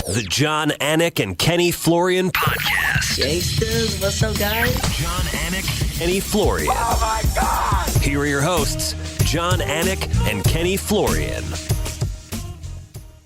The John ANIK and Kenny Florian podcast. Gangsters, what's up, guys? John ANIK, Kenny Florian. Oh, my God! Here are your hosts, John ANIK and Kenny Florian.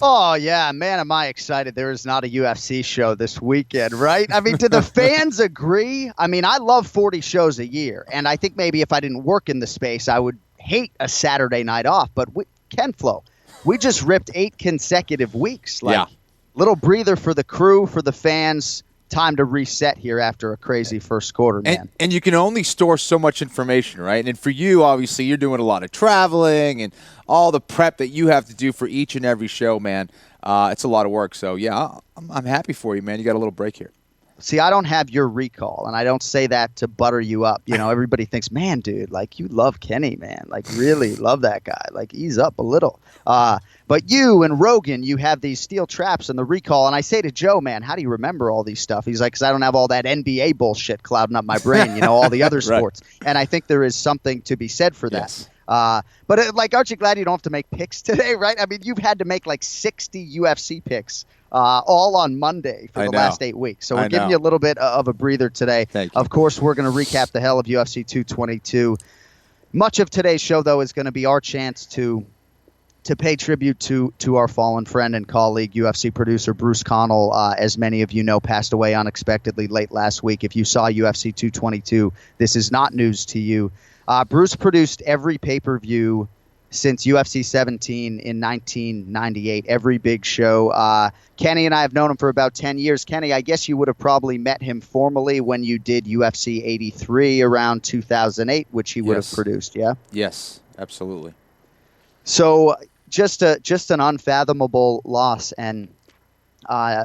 Oh, yeah, man, am I excited. There is not a UFC show this weekend, right? I mean, do the fans agree? I mean, I love 40 shows a year, and I think maybe if I didn't work in the space, I would hate a Saturday night off. But Ken Flo, we just ripped 8 consecutive weeks. Like, little breather for the crew, for the fans. Time to reset here after a crazy first quarter, man. And you can only store so much information, right? And for you, obviously, you're doing a lot of traveling and all the prep that you have to do for each and every show, man. It's a lot of work. So, yeah, I'm happy for you, man. You got a little break here. See, I don't have your recall, and I don't say that to butter you up. You know, everybody thinks, man, dude, like, you love Kenny, man. Like, really love that guy. Like, ease up a little. But you and Rogan, you have these steel traps and the recall. And I say to Joe, man, how do you remember all these stuff? He's like, because I don't have all that NBA bullshit clouding up my brain, you know, all the other sports. Right. And I think there is something to be said for that. Yes. But aren't you glad you don't have to make picks today, right? I mean, you've had to make like 60 UFC picks all on Monday for the last 8 weeks. So we're giving you a little bit of a breather today. Of course, we're going to recap the hell of UFC 222. Much of today's show, though, is going to be our chance to pay tribute to our fallen friend and colleague, UFC producer Bruce Connell. As many of you know, passed away unexpectedly late last week. If you saw UFC 222, this is not news to you. Bruce produced every pay-per-view since UFC 17 in 1998, every big show. Kenny and I have known him for about 10 years. Kenny, I guess you would have probably met him formally when you did UFC 83 around 2008, which he would have produced, yeah? Yes, absolutely. So just an unfathomable loss and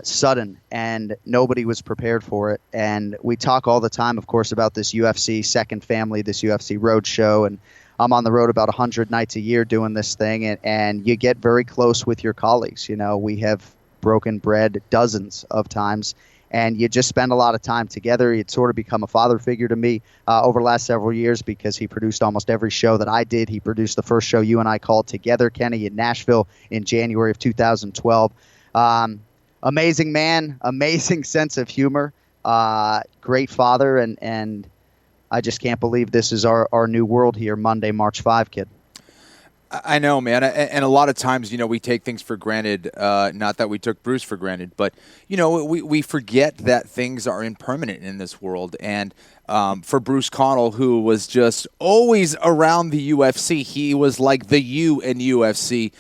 sudden, and nobody was prepared for it. And we talk all the time, of course, about this UFC second family, this UFC road show, and I'm on the road about 100 nights a year doing this thing, and you get very close with your colleagues. You know, we have broken bread dozens of times, and you just spend a lot of time together. He'd sort of become a father figure to me over the last several years because he produced almost every show that I did. He produced the first show you and I called together, Kenny, in Nashville in January of 2012. Amazing man, amazing sense of humor, great father, and I just can't believe this is our new world here, Monday, March 5, kid. I know, man. And a lot of times, you know, we take things for granted. Not that we took Bruce for granted, but, you know, we forget that things are impermanent in this world. And for Bruce Connell, who was just always around the UFC, he was like the U in UFC.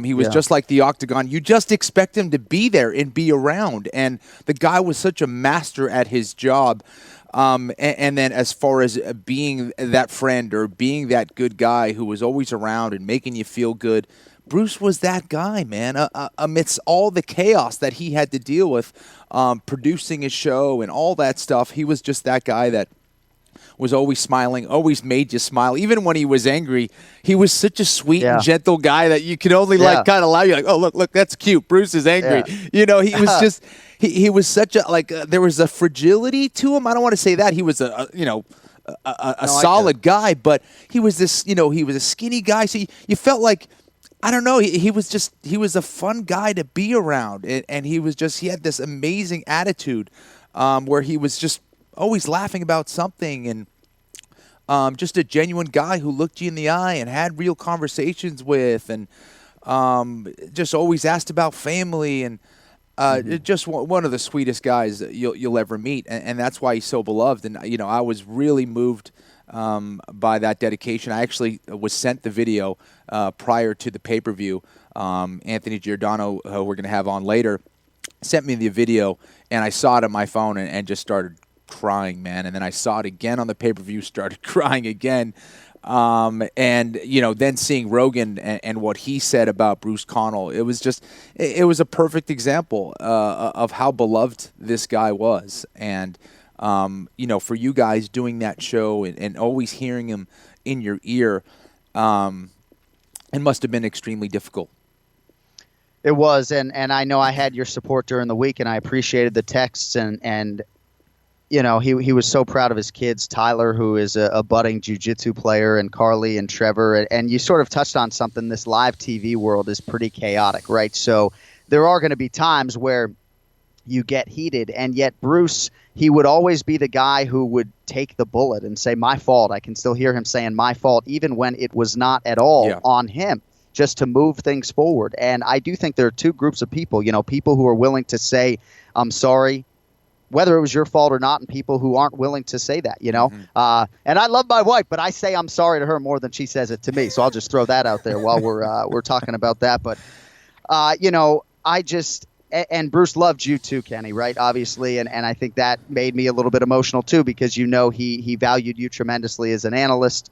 He was just like the Octagon. You just expect him to be there and be around. And the guy was such a master at his job. And then as far as being that friend or being that good guy who was always around and making you feel good, Bruce was that guy, man. Amidst all the chaos that he had to deal with, producing his show and all that stuff, he was just that guy that was always smiling, always made you smile. Even when he was angry, he was such a sweet and gentle guy that you could only like kind of allow you like, oh, look, that's cute. Bruce is angry. Yeah. You know, he was just, he was such a, like, there was a fragility to him. I don't want to say that. He was a solid guy, but he was this, you know, he was a skinny guy. So you felt like, I don't know, he was a fun guy to be around. And he had this amazing attitude where he was just always laughing about something, and just a genuine guy who looked you in the eye and had real conversations with, and just always asked about family, and just one of the sweetest guys you'll ever meet, and that's why he's so beloved. And you know, I was really moved by that dedication. I actually was sent the video prior to the pay-per-view. Anthony Giordano, who we're going to have on later, sent me the video, and I saw it on my phone and just started crying, man. And then I saw it again on the pay-per-view, started crying again. And, you know, then seeing Rogan and what he said about Bruce Connell, it was a perfect example of how beloved this guy was. And, you know, for you guys doing that show and always hearing him in your ear, it must have been extremely difficult. It was, and I know I had your support during the week, and I appreciated the texts, and you know, he was so proud of his kids, Tyler, who is a budding jiu-jitsu player, and Carly and Trevor. And you sort of touched on something. This live TV world is pretty chaotic, right? So there are going to be times where you get heated, and yet Bruce, he would always be the guy who would take the bullet and say, my fault. I can still hear him saying my fault, even when it was not at all on him, just to move things forward. And I do think there are two groups of people, people who are willing to say, I'm sorry, whether it was your fault or not, and people who aren't willing to say that, and I love my wife, but I say I'm sorry to her more than she says it to me. So I'll just throw that out there while we're talking about that. But, and Bruce loved you too, Kenny, right? Obviously. And I think that made me a little bit emotional too, because, he valued you tremendously as an analyst.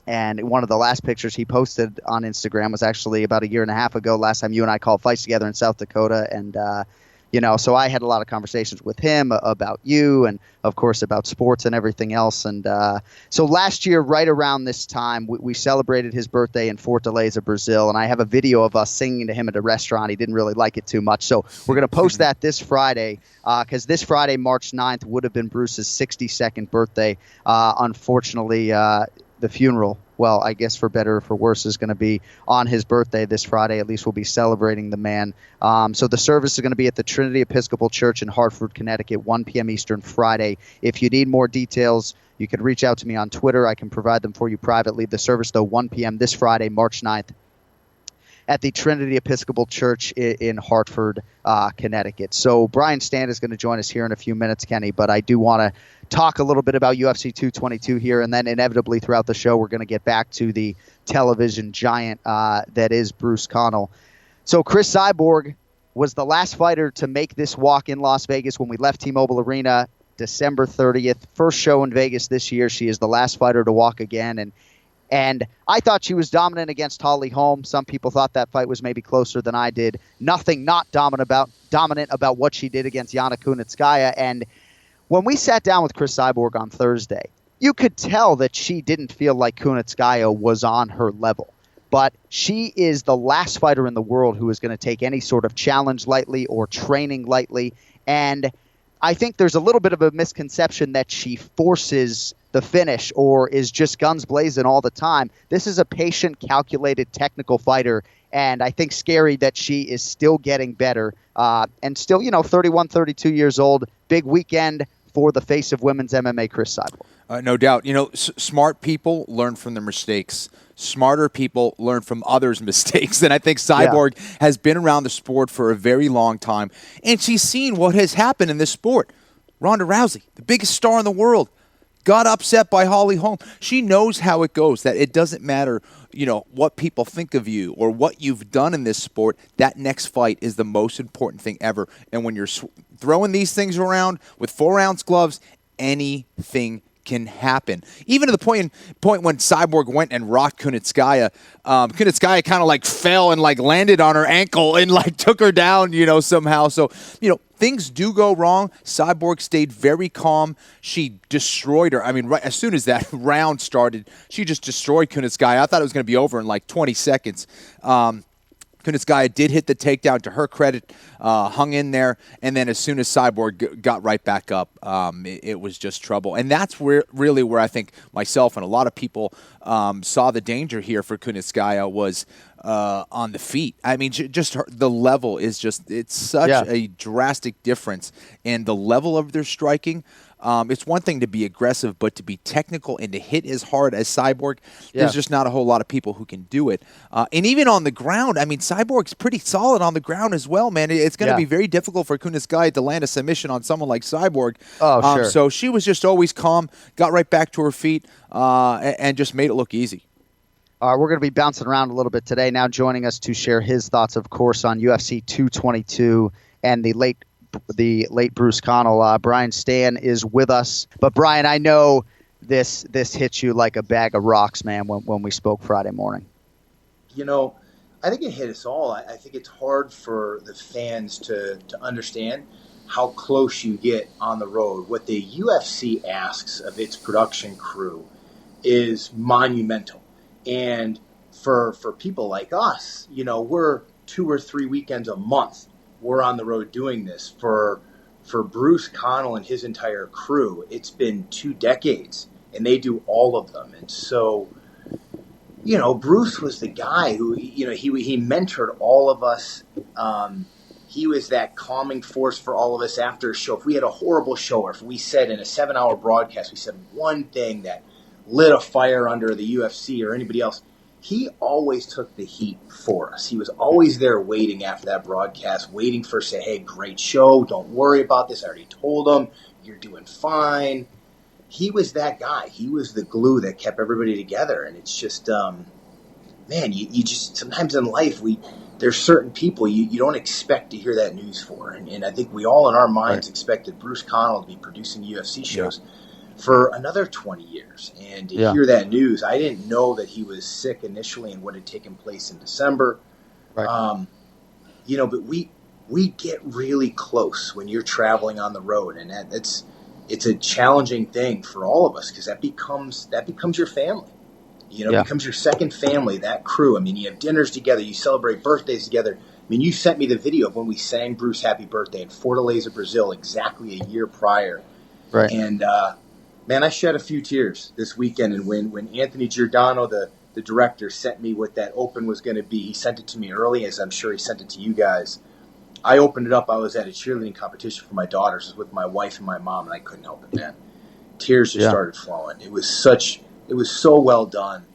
And one of the last pictures he posted on Instagram was actually about 1.5 years ago, last time you and I called fights together in South Dakota. And, so I had a lot of conversations with him about you and, of course, about sports and everything else. And so last year, right around this time, we celebrated his birthday in Fortaleza, Brazil. And I have a video of us singing to him at a restaurant. He didn't really like it too much. So we're going to post that this Friday, because this Friday, March 9th, would have been Bruce's 62nd birthday. Unfortunately, the funeral, well, I guess for better or for worse, is going to be on his birthday this Friday. At least we'll be celebrating the man. So the service is going to be at the Trinity Episcopal Church in Hartford, Connecticut, 1 p.m. Eastern Friday. If you need more details, you can reach out to me on Twitter. I can provide them for you privately. The service, though, 1 p.m. this Friday, March 9th, at the Trinity Episcopal Church in Hartford, Connecticut. So Brian Stann is going to join us here in a few minutes, Kenny, but I do want to talk a little bit about UFC 222 here, and then inevitably throughout the show we're going to get back to the television giant that is Bruce Connell. So Chris Cyborg was the last fighter to make this walk in Las Vegas when we left T-Mobile Arena December 30th. First show in Vegas this year. She is the last fighter to walk again, and I thought she was dominant against Holly Holm. Some people thought that fight was maybe closer than I did. Nothing not dominant about what she did against Yana Kunitskaya. And when we sat down with Chris Cyborg on Thursday, you could tell that she didn't feel like Kunitskaya was on her level. But she is the last fighter in the world who is going to take any sort of challenge lightly or training lightly. And I think there's a little bit of a misconception that she forces the finish or is just guns blazing all the time. This is a patient, calculated, technical fighter, and I think scary that she is still getting better and still, 31, 32 years old. Big weekend for the face of women's MMA, Chris Cyborg. No doubt. Smart people learn from their mistakes. Smarter people learn from others' mistakes. And I think Cyborg has been around the sport for a very long time, and she's seen what has happened in this sport. Ronda Rousey, the biggest star in the world, got upset by Holly Holm. She knows how it goes, that it doesn't matter, what people think of you or what you've done in this sport. That next fight is the most important thing ever. And when you're throwing these things around with 4-ounce gloves, anything can happen. Even to the point when Cyborg went and rocked Kunitskaya, Kunitskaya kind of fell and landed on her ankle and took her down, somehow. So, things do go wrong. Cyborg stayed very calm. She destroyed her. I mean, right as soon as that round started, she just destroyed Kunitskaya. I thought it was going to be over in 20 seconds. Kunitskaya did hit the takedown, to her credit, hung in there, and then as soon as Cyborg got right back up, it was just trouble. And that's really where I think myself and a lot of people saw the danger here for Kunitskaya was on the feet. I mean, the level is it's such a drastic difference in the level of their striking. It's one thing to be aggressive, but to be technical and to hit as hard as Cyborg, there's just not a whole lot of people who can do it. And even on the ground, I mean, Cyborg's pretty solid on the ground as well, man. It's going to be very difficult for Kunitskaya to land a submission on someone like Cyborg. Oh, sure. So she was just always calm, got right back to her feet, and just made it look easy. We're going to be bouncing around a little bit today. Now joining us to share his thoughts, of course, on UFC 222 and the late Bruce Connell. Brian Stann is with us. But Brian, I know this hits you like a bag of rocks, man, when we spoke Friday morning. I think it hit us all. I think it's hard for the fans to understand how close you get on the road. What the UFC asks of its production crew is monumental. And for people like us, we're 2 or 3 weekends a month. We're on the road doing this. For Bruce Connell and his entire crew, it's been 2 decades, and they do all of them. And so, Bruce was the guy who, he mentored all of us he was that calming force for all of us after a show. If we had a horrible show, or if we said in a 7-hour broadcast, we said one thing that lit a fire under the UFC or anybody else, he always took the heat for us. He was always there waiting after that broadcast, waiting for us to say, hey, great show, don't worry about this. I already told him, you're doing fine. He was that guy. He was the glue that kept everybody together. And it's just, man, you just, sometimes in life, there's certain people you don't expect to hear that news for. And I think we all in our minds expected Bruce Connell to be producing UFC shows for another 20 years. And to hear that news, I didn't know that he was sick initially and what had taken place in December. Right. But we get really close when you're traveling on the road, and it's a challenging thing for all of us because that becomes your family. Becomes your second family, that crew. I mean, you have dinners together, you celebrate birthdays together. I mean, you sent me the video of when we sang Bruce Happy Birthday in Fortaleza, Brazil, exactly a year prior. Right. And, man, I shed a few tears this weekend. And when Anthony Giordano, the director, sent me what that open was going to be, he sent it to me early, as I'm sure he sent it to you guys. I opened it up. I was at a cheerleading competition for my daughters with my wife and my mom, and I couldn't help it, man. Tears just started flowing. It was so well done.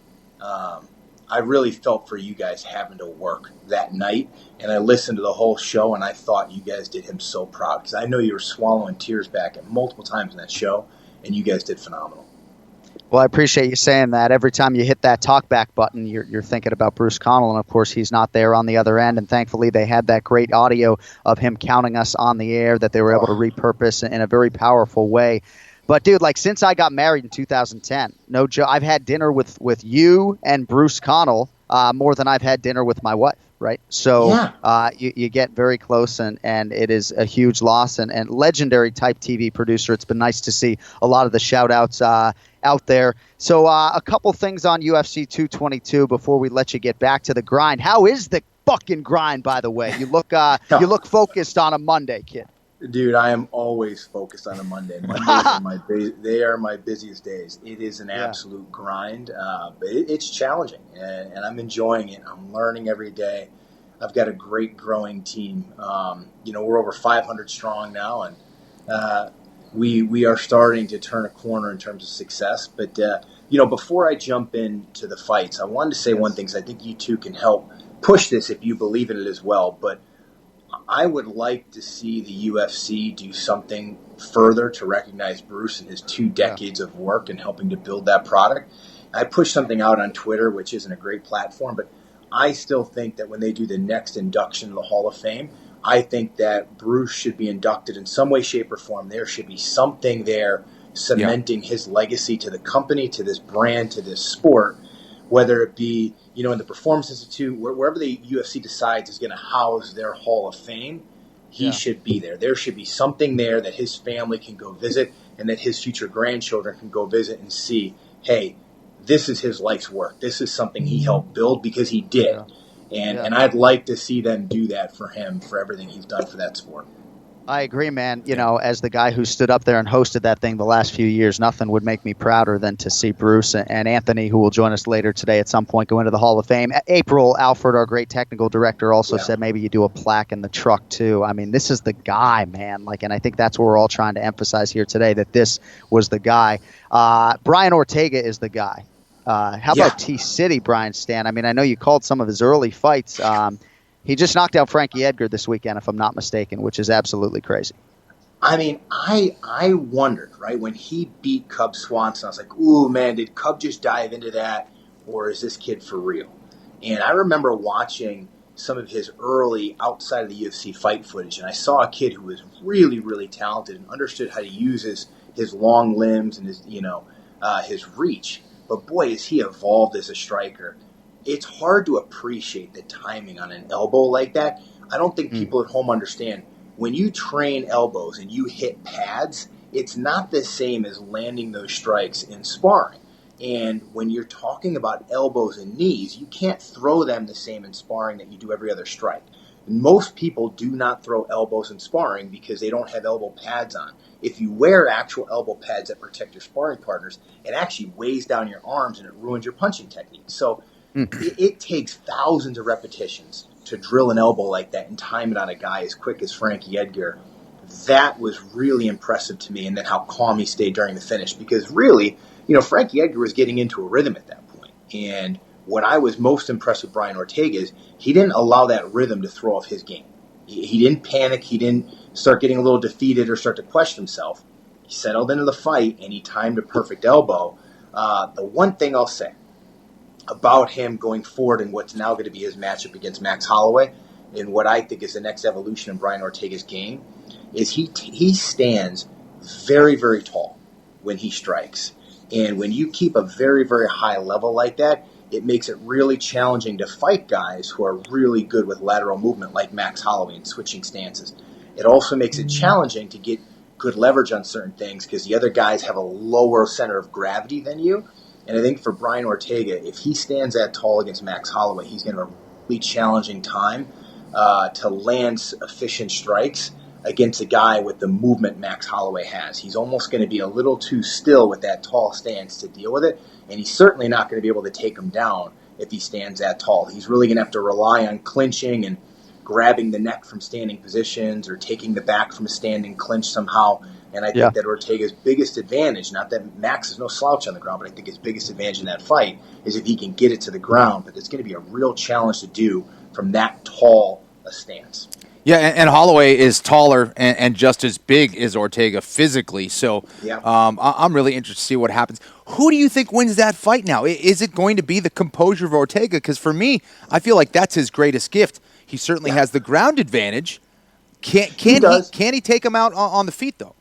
I really felt for you guys having to work that night, and I listened to the whole show, and I thought you guys did him so proud because I know you were swallowing tears back at multiple times in that show, and you guys did phenomenal. Well, I appreciate you saying that. Every time you hit that talkback button, you're thinking about Bruce Connell, and of course he's not there on the other end, and thankfully they had that great audio of him counting us on the air that they were able to repurpose in a very powerful way. But, dude, like, since I got married in 2010, no joke, I've had dinner with you and Bruce Connell more than I've had dinner with my wife, right? So you get very close, and it is a huge loss and legendary type TV producer. It's been nice to see a lot of the shout-outs out there. So a couple things on UFC 222 before we let you get back to the grind. How is the fucking grind, by the way? You look focused on a Monday, kid. Dude, I am always focused on a Monday. Mondays they are my busiest days. It is an absolute grind, but it's challenging, and I'm enjoying it. I'm learning every day. I've got a great growing team. We're over 500 strong now, and we are starting to turn a corner in terms of success. But before I jump into the fights, I wanted to say one thing, because I think you two can help push this if you believe in it as well. But I would like to see the UFC do something further to recognize Bruce and his 2 decades of work in helping to build that product. I pushed something out on Twitter, which isn't a great platform, but I still think that when they do the next induction to the Hall of Fame, I think that Bruce should be inducted in some way, shape, or form. There should be something there cementing his legacy to the company, to this brand, to this sport, whether it be in the Performance Institute, wherever the UFC decides is going to house their Hall of Fame, he should be there. There should be something there that his family can go visit and that his future grandchildren can go visit and see, hey, this is his life's work. This is something he helped build because he did. And I'd like to see them do that for him, for everything he's done for that sport. I agree, man. As the guy who stood up there and hosted that thing the last few years, nothing would make me prouder than to see Bruce and Anthony, who will join us later today at some point, go into the Hall of Fame. April Alford, our great technical director, also said maybe you do a plaque in the truck too. I mean, this is the guy, man. And I think that's what we're all trying to emphasize here today, that this was the guy. Brian Ortega is the guy. How about T-City, Brian Stann? I mean, I know you called some of his early fights. He just knocked out Frankie Edgar this weekend, if I'm not mistaken, which is absolutely crazy. I mean, I wondered, right, when he beat Cub Swanson, I was like, ooh, man, did Cub just dive into that, or is this kid for real? And I remember watching some of his early outside of the UFC fight footage, and I saw a kid who was really, really talented and understood how to use his long limbs and his reach. But boy, has he evolved as a striker. It's hard to appreciate the timing on an elbow like that. I don't think people at home understand. When you train elbows and you hit pads, it's not the same as landing those strikes in sparring. And when you're talking about elbows and knees, you can't throw them the same in sparring that you do every other strike. Most people do not throw elbows in sparring because they don't have elbow pads on. If you wear actual elbow pads that protect your sparring partners, it actually weighs down your arms and it ruins your punching technique. So it takes thousands of repetitions to drill an elbow like that and time it on a guy as quick as Frankie Edgar, that was really impressive to me. And then how calm he stayed during the finish, because really, Frankie Edgar was getting into a rhythm at that point. And what I was most impressed with Brian Ortega is he didn't allow that rhythm to throw off his game. He didn't panic. He didn't start getting a little defeated or start to question himself. He settled into the fight, and he timed a perfect elbow. The one thing I'll say about him going forward in what's now going to be his matchup against Max Holloway, and what I think is the next evolution in Brian Ortega's game, is he stands very, very tall when he strikes. And when you keep a very, very high level like that, it makes it really challenging to fight guys who are really good with lateral movement like Max Holloway and switching stances. It also makes it challenging to get good leverage on certain things because the other guys have a lower center of gravity than you. And I think for Brian Ortega, if he stands that tall against Max Holloway, he's going to have a really challenging time to land efficient strikes against a guy with the movement Max Holloway has. He's almost going to be a little too still with that tall stance to deal with it, and he's certainly not going to be able to take him down if he stands that tall. He's really going to have to rely on clinching and grabbing the neck from standing positions or taking the back from a standing clinch somehow. And I think that Ortega's biggest advantage, not that Max is no slouch on the ground, but I think his biggest advantage in that fight is if he can get it to the ground. But it's going to be a real challenge to do from that tall a stance. Yeah, and Holloway is taller and just as big as Ortega physically. So I'm really interested to see what happens. Who do you think wins that fight now? Is it going to be the composure of Ortega? Because for me, I feel like that's his greatest gift. He certainly has the ground advantage. Can he take him out on the feet, though?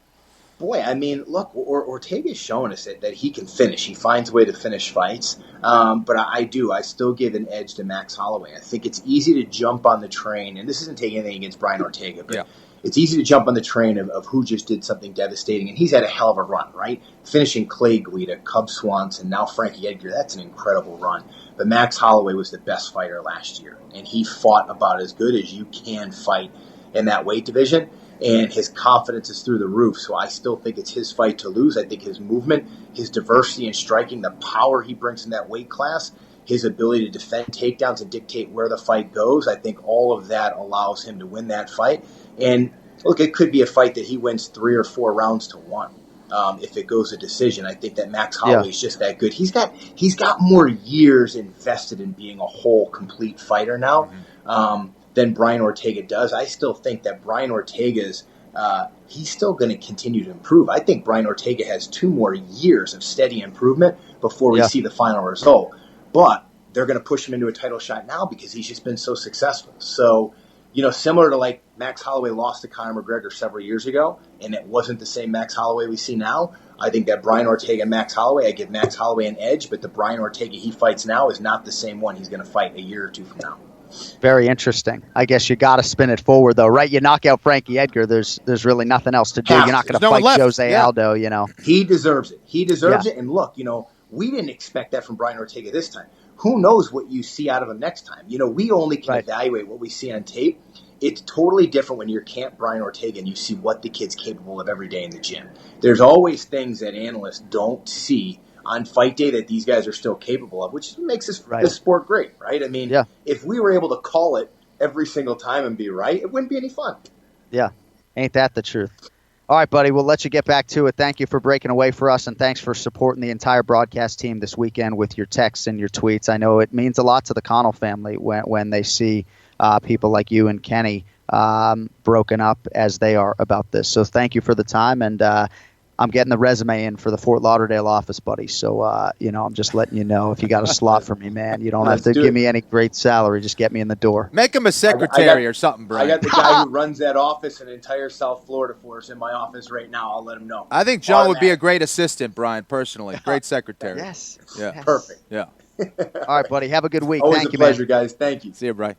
Boy, I mean, look, Ortega's showing us that he can finish. He finds a way to finish fights. But I still give an edge to Max Holloway. I think it's easy to jump on the train, and this isn't taking anything against Brian Ortega, but it's easy to jump on the train of who just did something devastating. And he's had a hell of a run, right? Finishing Clay Guida, Cub Swanson, now Frankie Edgar. That's an incredible run. But Max Holloway was the best fighter last year, and he fought about as good as you can fight in that weight division. And his confidence is through the roof. So I still think it's his fight to lose. I think his movement, his diversity in striking, the power he brings in that weight class, his ability to defend takedowns and dictate where the fight goes, I think all of that allows him to win that fight. And look, it could be a fight that he wins 3 or 4 rounds to 1. If it goes a decision, I think that Max Holloway is just that good. He's got more years invested in being a whole, complete fighter now. Than Brian Ortega does. I still think that Brian Ortega's, he's still going to continue to improve. I think Brian Ortega has 2 more years of steady improvement before we see the final result. But they're going to push him into a title shot now because he's just been so successful. So, similar to like Max Holloway lost to Conor McGregor several years ago, and it wasn't the same Max Holloway we see now. I think that Brian Ortega and Max Holloway, I give Max Holloway an edge, but the Brian Ortega he fights now is not the same one he's going to fight a year or 2 from now. Very interesting. I guess you got to spin it forward, though, right? You knock out Frankie Edgar, there's really nothing else to do. You're not going to fight Jose Aldo, He deserves it. He deserves it. And look, we didn't expect that from Brian Ortega this time. Who knows what you see out of him next time? We only can evaluate what we see on tape. It's totally different when you're Camp Brian Ortega and you see what the kid's capable of every day in the gym. There's always things that analysts don't see on fight day that these guys are still capable of, which makes this sport great, right? I mean, if we were able to call it every single time and be right, it wouldn't be any fun. Yeah, ain't that the truth? All right, buddy, we'll let you get back to it. Thank you for breaking away for us, and thanks for supporting the entire broadcast team this weekend with your texts and your tweets. I know it means a lot to the Connal family when they see people like you and Kenny broken up as they are about this. So thank you for the time, and I'm getting the resume in for the Fort Lauderdale office, buddy. So, I'm just letting you know if you got a slot for me, man. You don't have to give me any great salary. Just get me in the door. Make him a secretary or something, Brian. I got the guy who runs that office in entire South Florida for us in my office right now. I'll let him know. I think John would be a great assistant, Brian, personally. Great secretary. Yes. Yeah. Yes. Perfect. Yeah. All right, buddy. Have a good week. Always Thank a you, pleasure, man. guys. Thank you. See you, Brian.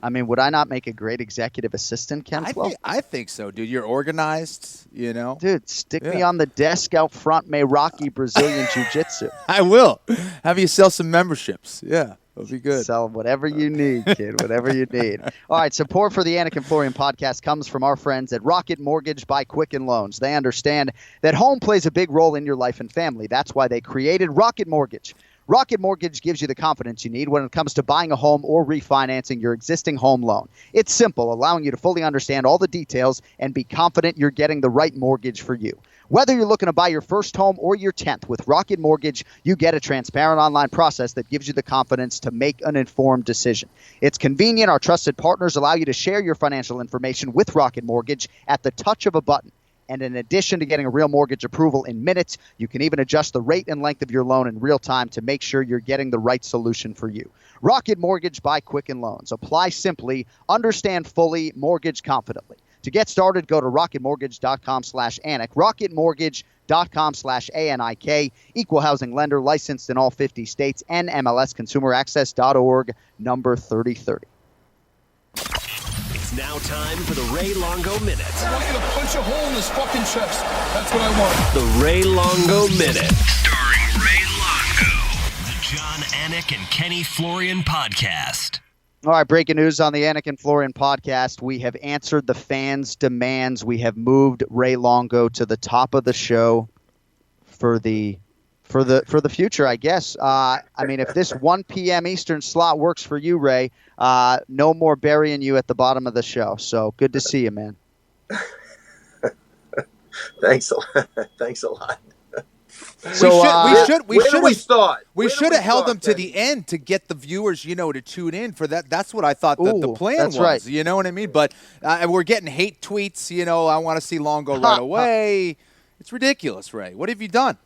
I mean, would I not make a great executive assistant, Ken? I think so, dude. You're organized, Dude, stick me on the desk out front, Meraki Brazilian Jiu-Jitsu. I will. Have you sell some memberships. Yeah, it'll be good. Sell whatever you need, kid, whatever you need. All right, support for the ANIK and Florian podcast comes from our friends at Rocket Mortgage by Quicken Loans. They understand that home plays a big role in your life and family. That's why they created Rocket Mortgage. Rocket Mortgage gives you the confidence you need when it comes to buying a home or refinancing your existing home loan. It's simple, allowing you to fully understand all the details and be confident you're getting the right mortgage for you. Whether you're looking to buy your first home or your 10th, with Rocket Mortgage, you get a transparent online process that gives you the confidence to make an informed decision. It's convenient. Our trusted partners allow you to share your financial information with Rocket Mortgage at the touch of a button. And in addition to getting a real mortgage approval in minutes, you can even adjust the rate and length of your loan in real time to make sure you're getting the right solution for you. Rocket Mortgage by Quicken Loans. Apply simply, understand fully, mortgage confidently. To get started, go to rocketmortgage.com/ANIK, rocketmortgage.com/ANIK, equal housing lender, licensed in all 50 states, NMLSconsumeraccess.org, number 3030. It's now time for the Ray Longo Minute. I want you to punch a hole in his fucking chest. That's what I want. The Ray Longo Minute. Starring Ray Longo. The John ANIK and Kenny Florian podcast. All right, breaking news on the ANIK and Florian podcast. We have answered the fans' demands. We have moved Ray Longo to the top of the show for the future, I guess. I mean, if this 1 p.m. Eastern slot works for you, Ray, no more burying you at the bottom of the show. So good to see you, man. Thanks a lot. Thanks a lot. So we should have held them to the end to get the viewers, to tune in for that. That's what I thought the plan was. Right. You know what I mean? But we're getting hate tweets. I want to see Longo right away. It's ridiculous, Ray. What have you done?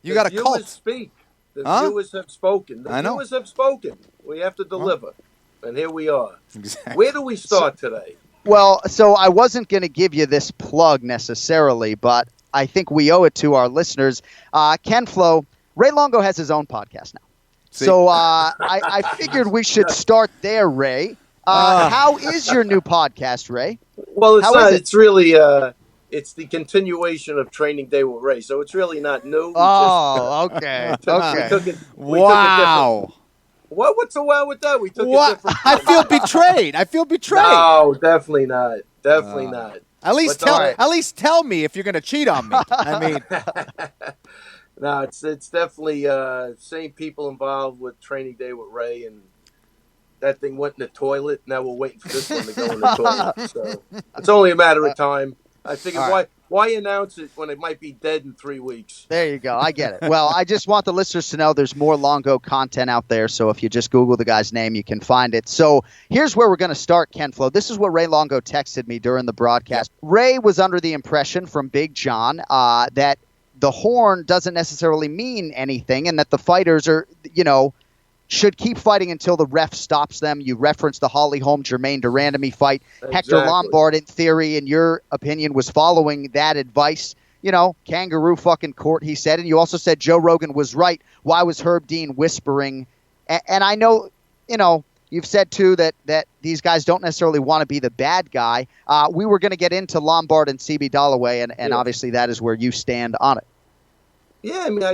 You got a cult. Speak. The viewers have spoken. The viewers have spoken. We have to deliver. And here we are. Exactly. Where do we start today? Well, so I wasn't going to give you this plug necessarily, but I think we owe it to our listeners. Ken Flo, Ray Longo has his own podcast now. See? So I figured we should start there, Ray. How is your new podcast, Ray? Well, it's really it's the continuation of Training Day with Ray, so it's really not new. Okay. Wow. What's so well with that? We took it different. I feel betrayed. No, definitely not. Definitely not. At least tell me if you're going to cheat on me. I mean, no, it's definitely same people involved with Training Day with Ray, and that thing went in the toilet. Now we're waiting for this one to go in the toilet. So it's only a matter of time. I figured why announce it when it might be dead in 3 weeks? There you go. I get it. Well, I just want the listeners to know there's more Longo content out there. So if you just Google the guy's name, you can find it. So here's where we're going to start, Ken Flo. This is what Ray Longo texted me during the broadcast. Yep. Ray was under the impression from Big John that the horn doesn't necessarily mean anything and that the fighters are, should keep fighting until the ref stops them. You referenced the Holly Holm Jermaine Durandamy fight. Exactly. Hector Lombard, in theory, in your opinion, was following that advice. Kangaroo fucking court, he said. And you also said Joe Rogan was right. Why was Herb Dean whispering? And I know, you've said, too, that these guys don't necessarily want to be the bad guy. We were going to get into Lombard and CB Dollaway, and obviously that is where you stand on it. Yeah, I mean,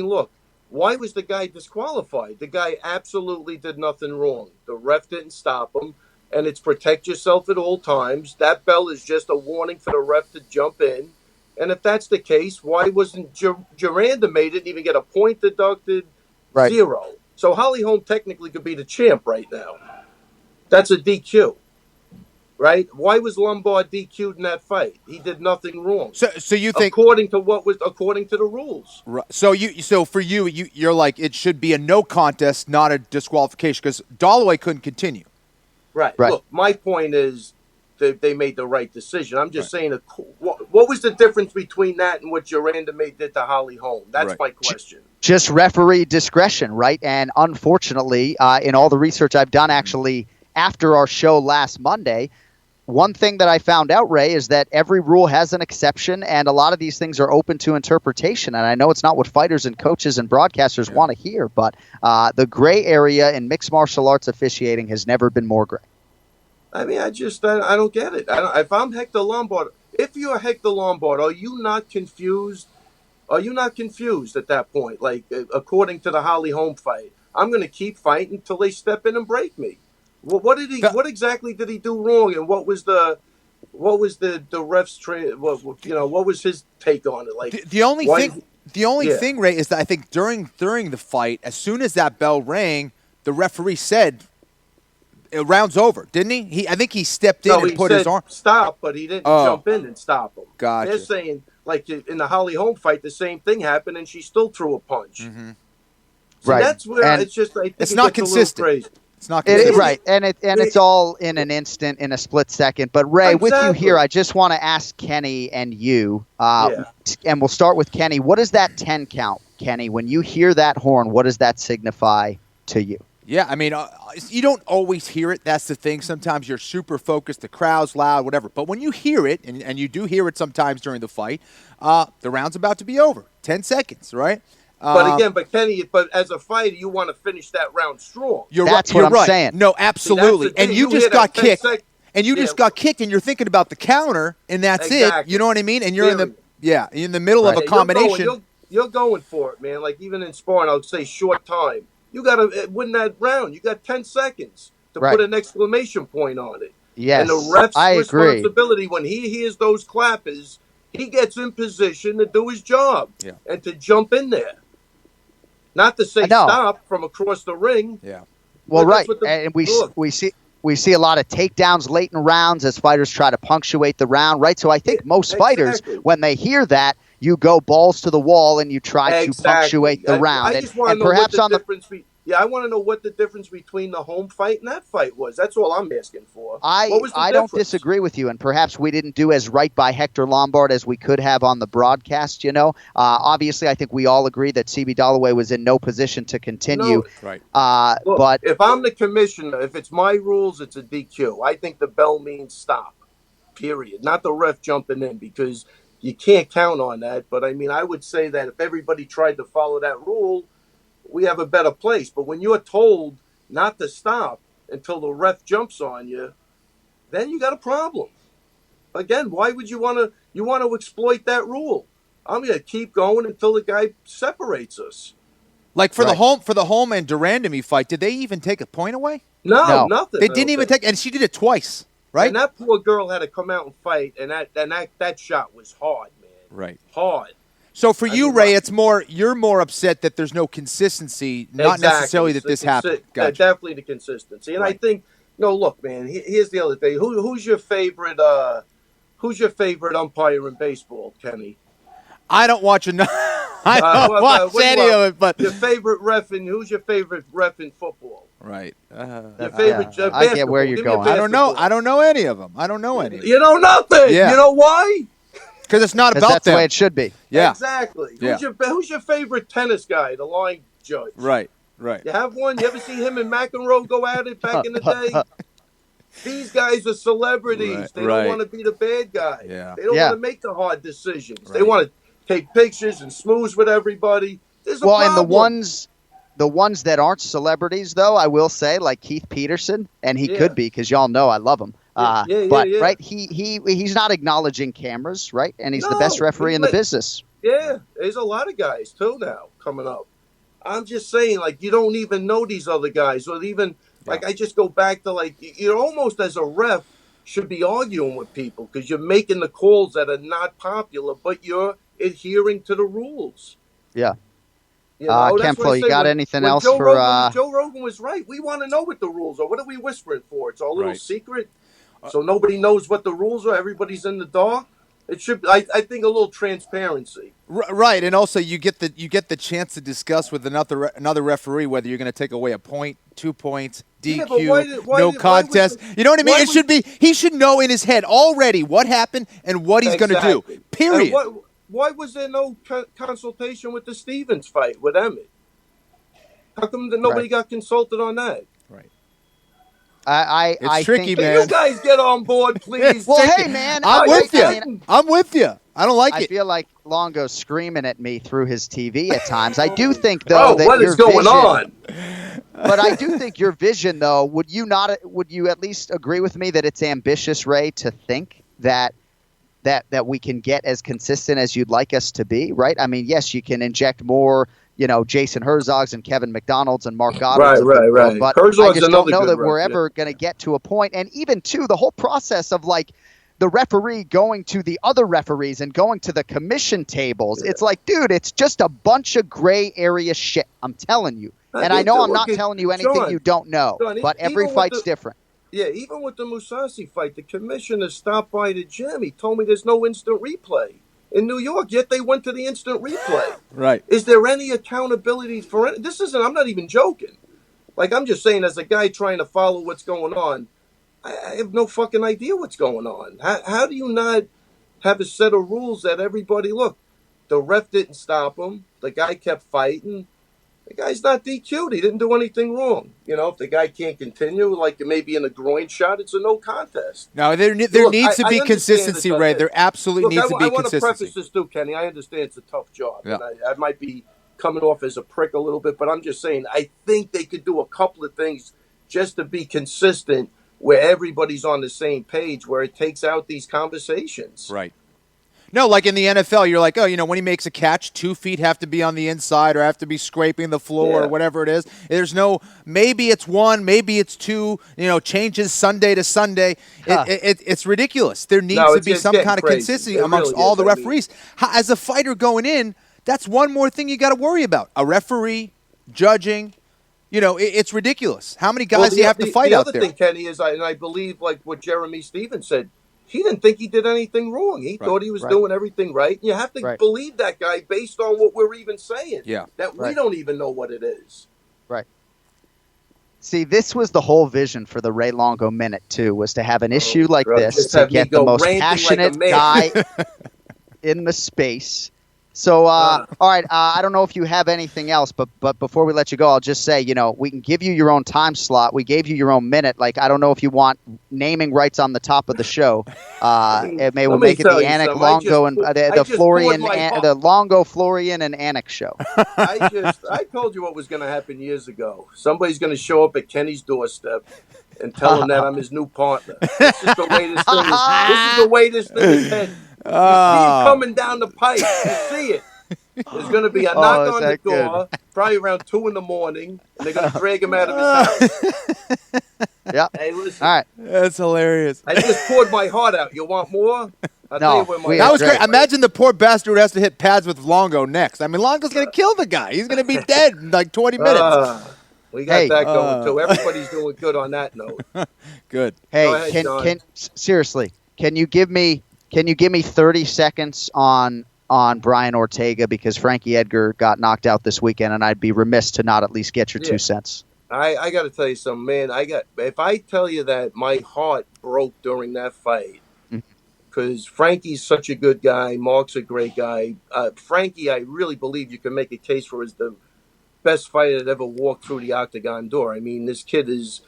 look. Why was the guy disqualified? The guy absolutely did nothing wrong. The ref didn't stop him, and it's protect yourself at all times. That bell is just a warning for the ref to jump in. And if that's the case, why wasn't Durandamy didn't even get a point deducted? Right. 0. So Holly Holm technically could be the champ right now. That's a DQ. Right? Why was Lombard DQ'd in that fight? He did nothing wrong. So you think according to the rules. Right. So for you, you're like it should be a no contest, not a disqualification, because Dollaway couldn't continue. Right. Look, my point is they made the right decision. I'm just saying, what was the difference between that and what Durandamy did to Holly Holm? That's my question. Just referee discretion, right? And unfortunately, in all the research I've done, actually after our show last Monday. One thing that I found out, Ray, is that every rule has an exception, and a lot of these things are open to interpretation. And I know it's not what fighters and coaches and broadcasters want to hear, but the gray area in mixed martial arts officiating has never been more gray. I mean, I don't get it. If I'm Hector Lombard, if you're Hector Lombard, are you not confused? Are you not confused at that point? Like, according to the Holly Holm fight, I'm going to keep fighting until they step in and break me. Well, what exactly did he do wrong, and what was the ref's what was his take on it? Like the only The only thing, Ray, is that I think during the fight, as soon as that bell rang, the referee said, round's over, didn't he? I think he stepped in and put his arm. Stop, but he didn't jump in and stop him. Gotcha. They're saying, like in the Holly Holm fight, the same thing happened, and she still threw a punch. Mm-hmm. So right. That's where and it's just. I think it's not consistent. It's not consistent. Right, and it's all in an instant, in a split second. But Ray, with you here, I just want to ask Kenny and you, and we'll start with Kenny. What is that 10 count, Kenny? When you hear that horn, what does that signify to you? Yeah, I mean, you don't always hear it. That's the thing. Sometimes you're super focused, the crowd's loud, whatever. But when you hear it, and you do hear it sometimes during the fight, the round's about to be over. 10 seconds, right? But Kenny, as a fighter, you want to finish that round strong. That's what I'm saying. No, absolutely. And you just got kicked. And you just got kicked, and you're thinking about the counter, and that's it. You know what I mean? And you're in the middle of a combination. You're going for it, man. Like even in sparring, I'll say short time. You got to win that round. You got 10 seconds to put an exclamation point on it. Yes, and the ref's I agree. responsibility when he hears those clappers, he gets in position to do his job and to jump in there. Not to say stop from across the ring. Yeah. Well, right, and we see a lot of takedowns late in rounds as fighters try to punctuate the round, right? So I think most fighters, when they hear that, you go balls to the wall and you try to punctuate the round. I just want to know what the difference I want to know what the difference between the home fight and that fight was. That's all I'm asking for. I don't disagree with you, and perhaps we didn't do as right by Hector Lombard as we could have on the broadcast, Obviously, I think we all agree that CB Dollaway was in no position to continue. Right. Look, but if I'm the commissioner, if it's my rules, it's a DQ. I think the bell means stop, period. Not the ref jumping in, because you can't count on that. But, I mean, I would say that if everybody tried to follow that rule, we have a better place. But when you're told not to stop until the ref jumps on you, then you got a problem. Again, why would you want to exploit that rule? I'm going to keep going until the guy separates us. Like for the home and Durandamy fight, did they even take a point away? No, nothing. They didn't even take, and she did it twice, right? And that poor girl had to come out and fight, and that shot was hard, man. Right. Hard. So for you, Ray, you're more upset that there's no consistency, not necessarily that this happened. Gotcha. Definitely the consistency. And I think, look, man, here's the other thing. Who's your favorite umpire in baseball, Kenny? I don't watch enough. I don't watch any of it, but your favorite ref who's your favorite ref in football? Right. Your favorite I get where you're going. I don't know. I don't know any of them. You know nothing. Yeah. You know why? Because it's not about that's them. the way it should be. Yeah. Exactly. Yeah. Who's your favorite tennis guy, the line judge? Right. You have one? You ever see him and McEnroe go at it back in the day? These guys are celebrities. Right. They don't want to be the bad guy. Yeah. They don't want to make the hard decisions. Right. They want to take pictures and smooze with everybody. There's a problem. And the ones that aren't celebrities, though, I will say, like Keith Peterson, and he could be, because y'all know I love him. Right, he's not acknowledging cameras, right? And he's the best referee in the business. Yeah, there's a lot of guys too now coming up. I'm just saying, like, you don't even know these other guys, or even like I just go back to like you're almost as a ref should be arguing with people because you're making the calls that are not popular, but you're adhering to the rules. Yeah. Ken Flo, you got anything else Joe for? Rogan, Joe Rogan was right. We want to know what the rules are. What are we whispering for? It's all a little secret. So nobody knows what the rules are. Everybody's in the dark. It should. I think a little transparency. Right, and also you get the chance to discuss with another referee whether you're going to take away a point, 2 points, DQ, no contest. You know what I mean? It should be. He should know in his head already what happened and what he's going to do. Period. Why was there no consultation with the Stevens fight with Emmett? How come nobody got consulted on that? Right. I tricky, think, man. You guys get on board, please. Well, hey, man, I'm with you. I'm with you. I don't like it. I feel like Longo's screaming at me through his TV at times. I do think, though, that what your is going vision, on? But I do think your vision, though, would you at least agree with me that it's ambitious, Ray, to think that we can get as consistent as you'd like us to be, right? I mean, yes, you can inject more, Jason Herzog's and Kevin McDonald's and Mark Goddard's. Right. But Herzog's I just don't know that ref, we're ever going to get to a point. And even, too, the whole process of, like, the referee going to the other referees and going to the commission tables. It's like, dude, it's just a bunch of gray area shit. I'm telling you. And I know I'm not telling you anything you don't know, but every fight's different. Yeah, even with the Mousasi fight, the commissioner stopped by the gym. He told me there's no instant replay in New York, yet they went to the instant replay. Right. Is there any accountability for it? I'm not even joking. Like, I'm just saying, as a guy trying to follow what's going on, I have no fucking idea what's going on. How do you not have a set of rules that everybody, look, the ref didn't stop him. The guy kept fighting. The guy's not DQ'd. He didn't do anything wrong. You know, if the guy can't continue, like maybe in a groin shot, it's a no contest. No, there needs to be consistency, Ray. There absolutely needs to be consistency. I want to preface this too, Kenny. I understand it's a tough job. Yeah. And I might be coming off as a prick a little bit, but I'm just saying I think they could do a couple of things just to be consistent where everybody's on the same page, where it takes out these conversations. Right. No, like in the NFL, you're like, oh, when he makes a catch, 2 feet have to be on the inside or have to be scraping the floor or whatever it is. There's no, maybe it's 1, maybe it's 2, changes Sunday to Sunday. It's ridiculous. There needs to be some kind of consistency amongst all the referees. As a fighter going in, that's one more thing you got to worry about. A referee, judging, it's ridiculous. How many guys do you have to fight out there? The other thing, Kenny, is, I believe, like what Jeremy Stevens said, he didn't think he did anything wrong. He thought he was doing everything right. You have to believe that guy based on what we're even saying. Yeah. That we don't even know what it is. Right. See, this was the whole vision for the Ray Longo Minute, too, was to have an issue like this to get the most passionate guy in the space. So, all right, I don't know if you have anything else, but before we let you go, I'll just say, we can give you your own time slot. We gave you your own minute. Like, I don't know if you want naming rights on the top of the show. We'll make it the ANIK Longo and the Florian, the Longo, Florian, and ANIK show. I told you what was going to happen years ago. Somebody's going to show up at Kenny's doorstep and tell him that I'm his new partner. This is the way this thing is. This is the way this thing is headed. You see it coming down the pipe. You see it. There's going to be a knock on the door, probably around 2 a.m, and they're going to drag him out of his house. Yeah. Hey, listen. All right. That's hilarious. I just poured my heart out. You want more? That was great. Imagine the poor bastard who has to hit pads with Longo next. I mean, Longo's going to kill the guy. He's going to be dead in like 20 minutes. We got that going, too. Everybody's doing good on that note. Good. Hey, ahead, seriously, can you give me 30 seconds on Brian Ortega, because Frankie Edgar got knocked out this weekend, and I'd be remiss to not at least get your 2 cents. I got to tell you something, man. If I tell you that my heart broke during that fight, because Frankie's such a good guy, Mark's a great guy. Frankie, I really believe you can make a case for as the best fighter that ever walked through the octagon door. I mean, this kid is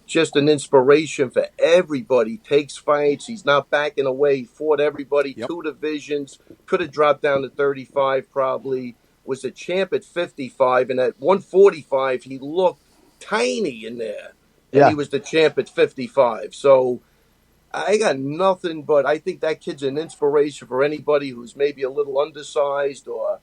just an inspiration for everybody. Takes fights. He's not backing away. He fought everybody. 2 divisions. Could have dropped down to 35 probably. Was a champ at 55. And at 145, he looked tiny in there. And he was the champ at 55. So I got nothing but I think that kid's an inspiration for anybody who's maybe a little undersized or,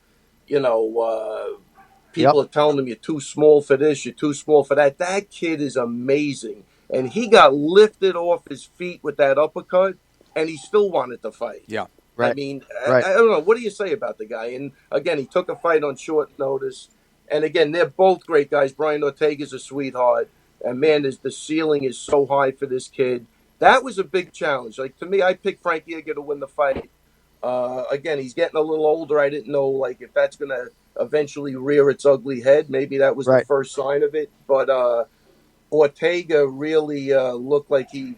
people are telling him you're too small for this, you're too small for that. That kid is amazing. And he got lifted off his feet with that uppercut, and he still wanted to fight. Yeah. Right. I mean, I don't know. What do you say about the guy? And, again, he took a fight on short notice. And, again, they're both great guys. Brian Ortega's a sweetheart. And, man, the ceiling is so high for this kid. That was a big challenge. Like, to me, I picked Frankie Edgar to win the fight. Again, he's getting a little older. I didn't know, if that's going to eventually rear its ugly head. Maybe that was the first sign of it. But Ortega really looked like he,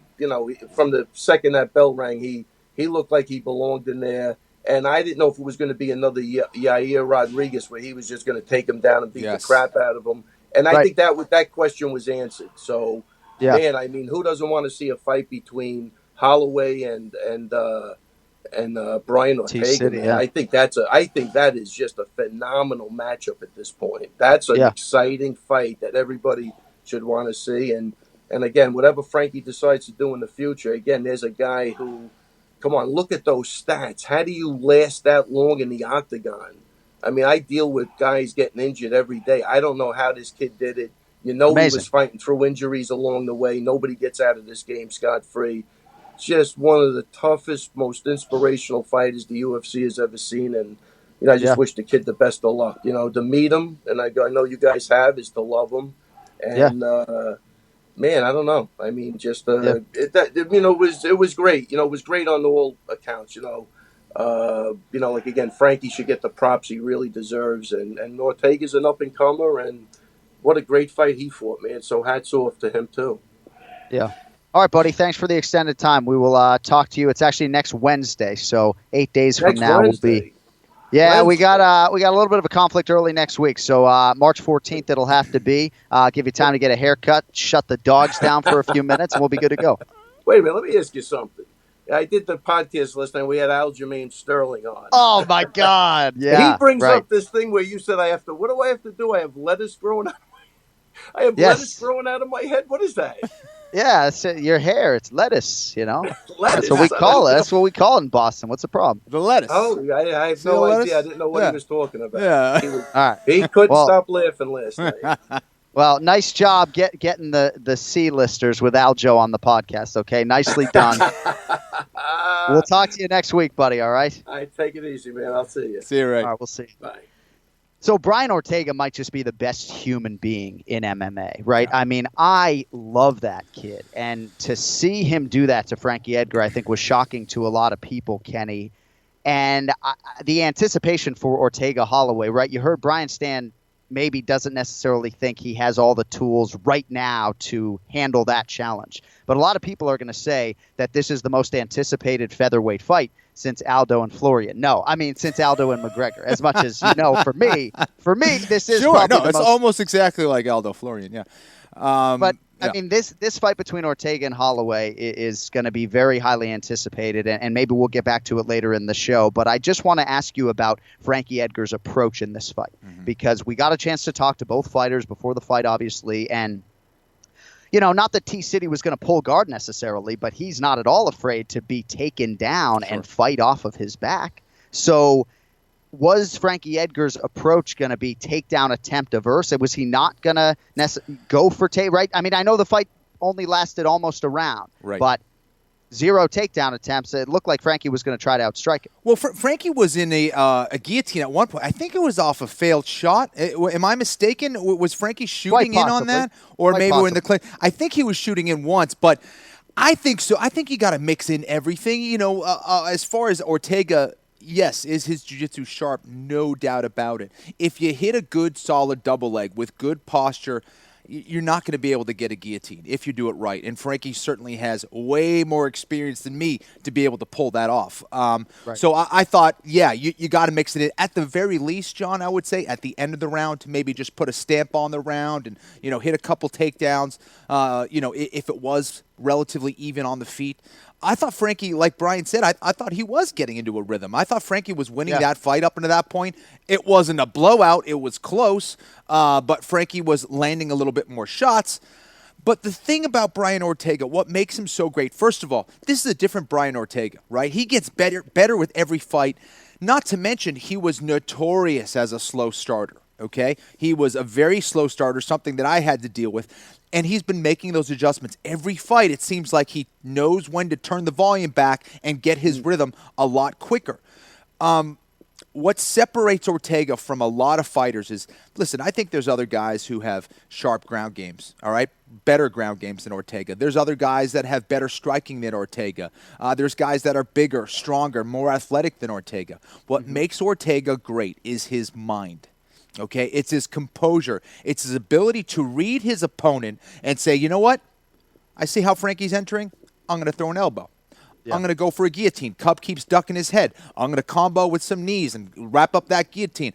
from the second that bell rang, he looked like he belonged in there. And I didn't know if it was going to be another Yair Rodriguez where he was just going to take him down and beat the crap out of him. And I think that question was answered. So, man, I mean, who doesn't want to see a fight between Holloway and Brian Ortega? I think that is just a phenomenal matchup at this point. That's an exciting fight that everybody should want to see. And again, whatever Frankie decides to do in the future, again, there's a guy who, come on, look at those stats. How do you last that long in the octagon? I mean, I deal with guys getting injured every day. I don't know how this kid did it. He was fighting through injuries along the way. Nobody gets out of this game scot-free. just one of the toughest, most inspirational fighters the UFC has ever seen. And, I just wish the kid the best of luck. To meet him, and I know you guys have, is to love him. And, man, I don't know. I mean, just, it was great. It was great on all accounts, like, again, Frankie should get the props he really deserves. And Ortega's an up-and-comer, and what a great fight he fought, man. So hats off to him, too. Yeah. All right, buddy. Thanks for the extended time. We will talk to you. It's actually next Wednesday, so 8 days from now will be. Yeah, we got a little bit of a conflict early next week, so March 14th it'll have to be. Give you time to get a haircut, shut the dogs down for a few minutes, and we'll be good to go. Wait a minute, let me ask you something. I did the podcast last night. We had Aljamain Sterling on. Oh my God! Yeah, he brings up this thing where you said I have to. What do I have to do? I have lettuce growing out. Lettuce growing out of my head. What is that? Yeah, it's your hair. It's lettuce, Lettuce. That's what we call it. That's what we call it in Boston. What's the problem? The lettuce. Oh, I have no idea. I didn't know what he was talking about. Yeah. All right. He couldn't stop laughing last night. Well, nice job getting the C-listers with Aljo on the podcast, okay? Nicely done. We'll talk to you next week, buddy, all right? All right, take it easy, man. I'll see you. See you, right. All right, we'll see you. Bye. So Brian Ortega might just be the best human being in MMA, right? Yeah. I mean, I love that kid. And to see him do that to Frankie Edgar, I think was shocking to a lot of people, Kenny. And the anticipation for Ortega Holloway, right? You heard Brian Stann maybe doesn't necessarily think he has all the tools right now to handle that challenge. But a lot of people are going to say that this is the most anticipated featherweight fight since Aldo and Florian. No, I mean, since Aldo and McGregor. As much as, for me, this is probably it's almost exactly like Aldo Florian, yeah. But I mean, this fight between Ortega and Holloway is going to be very highly anticipated, and maybe we'll get back to it later in the show. But I just want to ask you about Frankie Edgar's approach in this fight, because we got a chance to talk to both fighters before the fight, obviously, and not that T-City was going to pull guard necessarily, but he's not at all afraid to be taken down and fight off of his back. So was Frankie Edgar's approach going to be takedown attempt averse? Was he not going to go for right? I mean, I know the fight only lasted almost a round, but 0 takedown attempts. It looked like Frankie was going to try to outstrike it. Well, Frankie was in a guillotine at one point. I think it was off a failed shot. Am I mistaken? Was Frankie shooting in on that? Or maybe in the clip? I think he was shooting in once, but I think so. I think you got to mix in everything. As far as Ortega, yes, is his jiu-jitsu sharp? No doubt about it. If you hit a good, solid double leg with good posture, you're not going to be able to get a guillotine if you do it right. And Frankie certainly has way more experience than me to be able to pull that off. So I thought, you got to mix it in. At the very least, John, I would say at the end of the round to maybe just put a stamp on the round and, hit a couple takedowns, if it was relatively even on the feet. I thought Frankie, like Brian said, I thought he was getting into a rhythm. I thought Frankie was winning that fight up until that point. It wasn't a blowout. It was close, but Frankie was landing a little bit more shots. But the thing about Brian Ortega, what makes him so great, first of all, this is a different Brian Ortega, right? He gets better with every fight. Not to mention, he was notorious as a slow starter, okay? He was a very slow starter, something that I had to deal with. And he's been making those adjustments. Every fight, it seems like he knows when to turn the volume back and get his rhythm a lot quicker. What separates Ortega from a lot of fighters is, listen, I think there's other guys who have sharp ground games, all right? Better ground games than Ortega. There's other guys that have better striking than Ortega. There's guys that are bigger, stronger, more athletic than Ortega. What makes Ortega great is his mind. Okay, it's his composure. It's his ability to read his opponent and say, you know what? I see how Frankie's entering. I'm going to throw an elbow. Yeah. I'm going to go for a guillotine. Cub keeps ducking his head. I'm going to combo with some knees and wrap up that guillotine.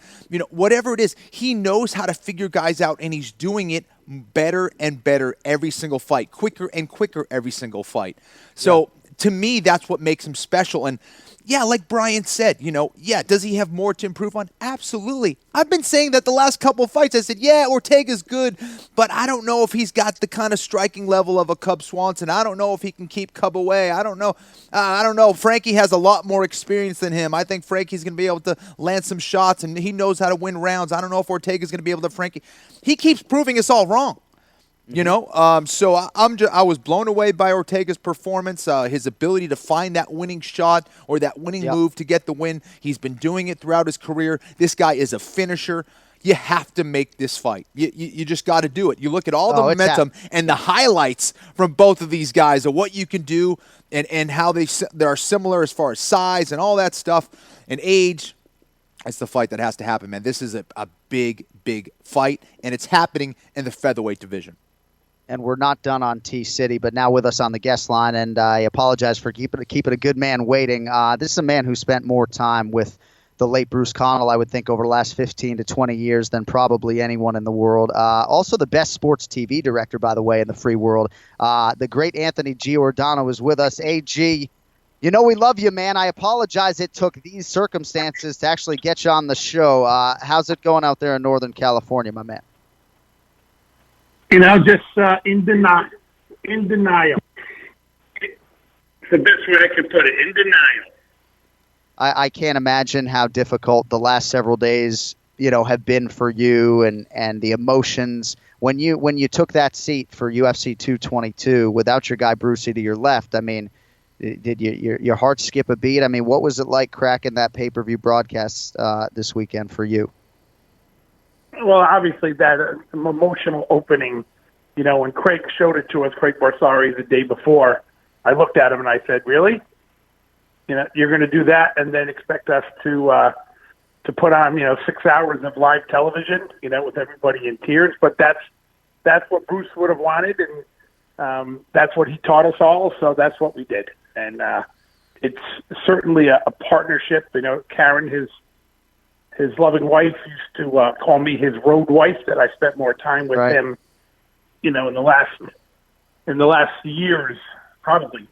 Whatever it is, he knows how to figure guys out, and he's doing it better and better every single fight, quicker and quicker every single fight. So to me, that's what makes him special. And like Brian said, does he have more to improve on? Absolutely. I've been saying that the last couple of fights. I said, Ortega's good, but I don't know if he's got the kind of striking level of a Cub Swanson. I don't know if he can keep Cub away. I don't know. Frankie has a lot more experience than him. I think Frankie's going to be able to land some shots, and he knows how to win rounds. I don't know if Ortega's going to be able to Frankie. He keeps proving us all wrong. You know, so I was blown away by Ortega's performance, his ability to find that winning shot or that winning move to get the win. He's been doing it throughout his career. This guy is a finisher. You have to make this fight. You just got to do it. You look at all the momentum and the highlights from both of these guys of what you can do and how they are similar as far as size and all that stuff and age. It's the fight that has to happen, man. This is a big, big fight, and it's happening in the featherweight division. And we're not done on T-City, but now with us on the guest line, and I apologize for keeping a good man waiting. This is a man who spent more time with the late Bruce Connell, I would think, over the last 15 to 20 years than probably anyone in the world. Also the best sports TV director, by the way, in the free world. The great Anthony Giordano is with us. AG, you know we love you, man. I apologize it took these circumstances to actually get you on the show. How's it going out there in Northern California, my man? You know, just in denial. In denial. It's the best way I can put it. In denial. I can't imagine how difficult the last several days, have been for you and the emotions when you took that seat for UFC 222 without your guy Brucey to your left. I mean, did your heart skip a beat? I mean, what was it like cracking that pay-per-view broadcast this weekend for you? Well, obviously that emotional opening, when Craig showed it to us, Craig Barsari, the day before, I looked at him and I said, really? You're going to do that and then expect us to put on, 6 hours of live television, with everybody in tears. But that's what Bruce would have wanted, and that's what he taught us all. So that's what we did. And it's certainly a partnership. Karen, his loving wife, used to call me his road wife. That I spent more time with him, in the last years, probably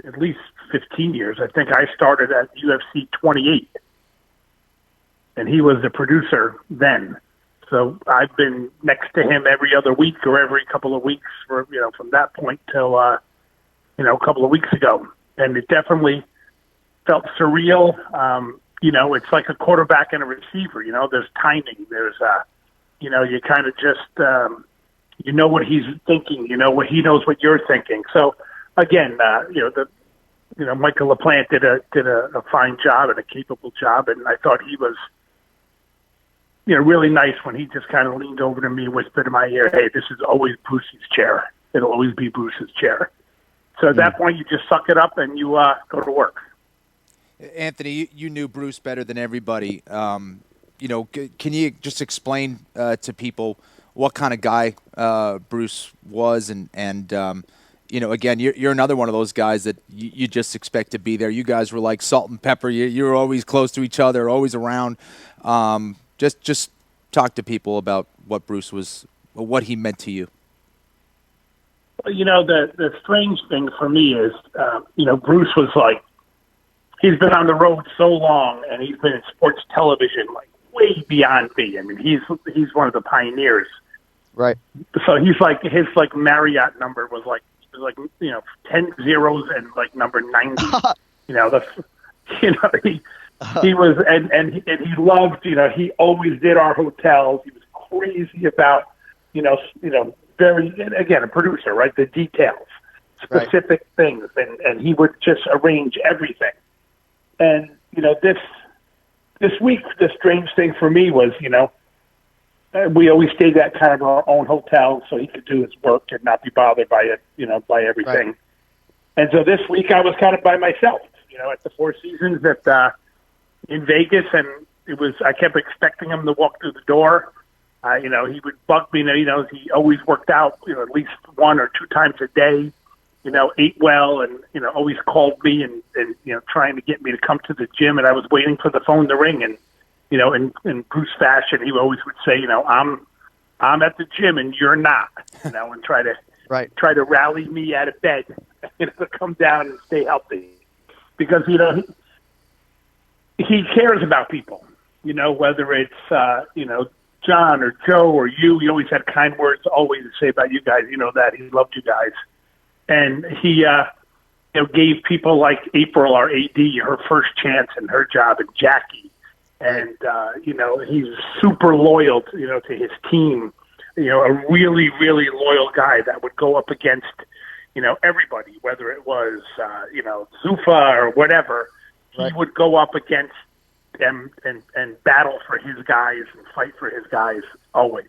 at least 15 years. I think I started at UFC 28, and he was the producer then. So I've been next to him every other week or every couple of weeks for, from that point till, a couple of weeks ago. And it definitely felt surreal. It's like a quarterback and a receiver. There's timing. There's, you kind of just, what he's thinking. What he knows what you're thinking. So again, Michael LaPlante did a fine job and a capable job, and I thought he was, really nice when he just kind of leaned over to me and whispered in my ear, "Hey, this is always Bruce's chair. It'll always be Bruce's chair." So at that point, you just suck it up and you go to work. Anthony, you knew Bruce better than everybody. Can you just explain to people what kind of guy Bruce was? And again, you're another one of those guys that you just expect to be there. You guys were like salt and pepper. You were always close to each other, always around. Just talk to people about what Bruce was, what he meant to you. The strange thing for me is, Bruce was like, he's been on the road so long, and he's been in sports television like way beyond me. I mean, he's one of the pioneers. Right. So he's like, his Marriott number was like 10 zeros and like number 90. He was, and he loved, he always did our hotels. He was crazy about, very, again, a producer, right? The details, specific things, and he would just arrange everything. And, this week, the strange thing for me was, we always stayed at kind of our own hotel so he could do his work and not be bothered by it, by everything. Right. And so this week I was kind of by myself, at the Four Seasons in Vegas, and I kept expecting him to walk through the door. He would bug me, he always worked out, at least 1 or 2 times a day, ate well, and, always called me and trying to get me to come to the gym. And I was waiting for the phone to ring, and, in Bruce fashion, he always would say, I'm at the gym and you're not, and try to rally me out of bed, to come down and stay healthy, because, he cares about people, whether it's, John or Joe or you. He always had kind words always to say about you guys. That he loved you guys, and he gave people like April, our AD, her first chance in her job, and Jackie, and he's super loyal to his team. a really, really loyal guy that would go up against, everybody, whether it was, Zuffa or whatever. He would go up against them and battle for his guys and fight for his guys always.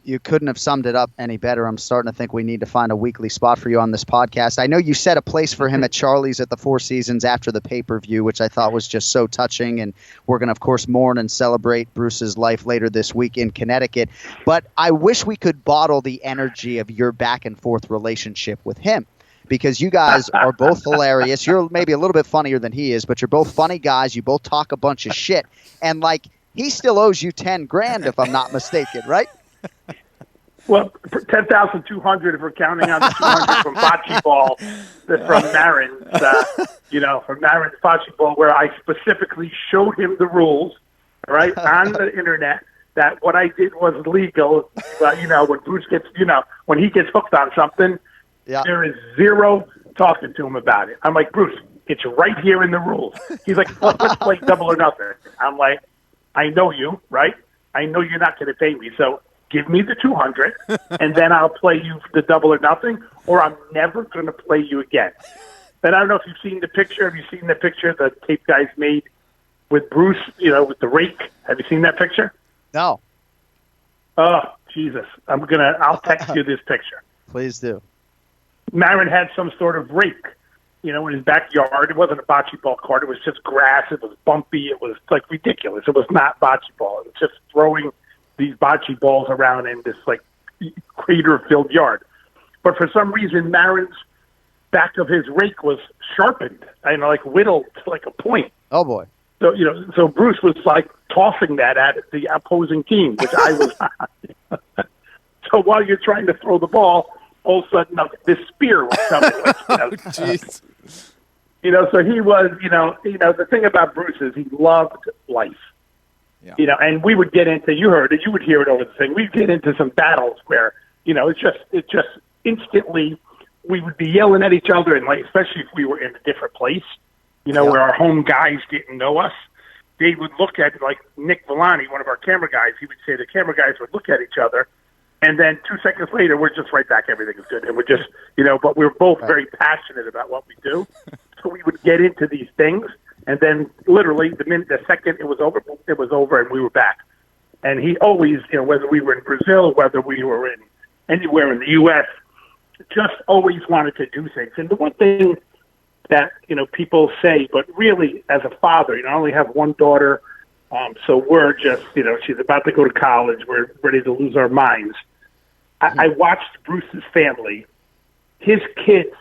You couldn't have summed it up any better. I'm starting to think we need to find a weekly spot for you on this podcast. I know you set a place for him at Charlie's at the Four Seasons after the pay-per-view, which I thought was just so touching. And we're going to, of course, mourn and celebrate Bruce's life later this week in Connecticut. But I wish we could bottle the energy of your back-and-forth relationship with him, because you guys are both hilarious. You're maybe a little bit funnier than he is, but you're both funny guys. You both talk a bunch of shit. And, he still owes you $10,000 if I'm not mistaken, right? Well, 10,200 if we're counting on the 200 from bocce ball, from Marin's, from Marin's bocce ball, where I specifically showed him the rules, right, on the internet, that what I did was legal. But, when Bruce gets, when he gets hooked on something, there is zero talking to him about it. I'm like, Bruce, it's right here in the rules. He's like, let's play double or nothing. I'm like, I know you, right? I know you're not going to pay me, so give me the 200, and then I'll play you the double or nothing, or I'm never going to play you again. And I don't know if you've seen the picture. Have you seen the picture the tape guys made with Bruce, with the rake? Have you seen that picture? No. Oh, Jesus. I'll text you this picture. Please do. Marin had some sort of rake, in his backyard. It wasn't a bocce ball court. It was just grass. It was bumpy. It was, ridiculous. It was not bocce ball. It was just throwing these bocce balls around in this crater-filled yard. But for some reason, Marin's back of his rake was sharpened, whittled to a point. Oh boy! So so Bruce was tossing that at the opposing team, which I was not. So while you're trying to throw the ball, all of a sudden this spear was coming. Jeez. So he was. The thing about Bruce is he loved life. Yeah. And we would get into, you heard it, you would hear it over the thing. We'd get into some battles where, it just instantly, we would be yelling at each other, and especially if we were in a different place, where our home guys didn't know us. They would look at, Nick Villani, one of our camera guys, he would say the camera guys would look at each other, and then 2 seconds later, we're just right back, everything is good. And we're just, but we're both very passionate about what we do. So we would get into these things. And then, literally, the second it was over, and we were back. And he always, whether we were in Brazil, whether we were in anywhere in the U.S., just always wanted to do things. And the one thing that people say, but really, as a father, I only have one daughter, so we're just, she's about to go to college. We're ready to lose our minds. I watched Bruce's family, his kids,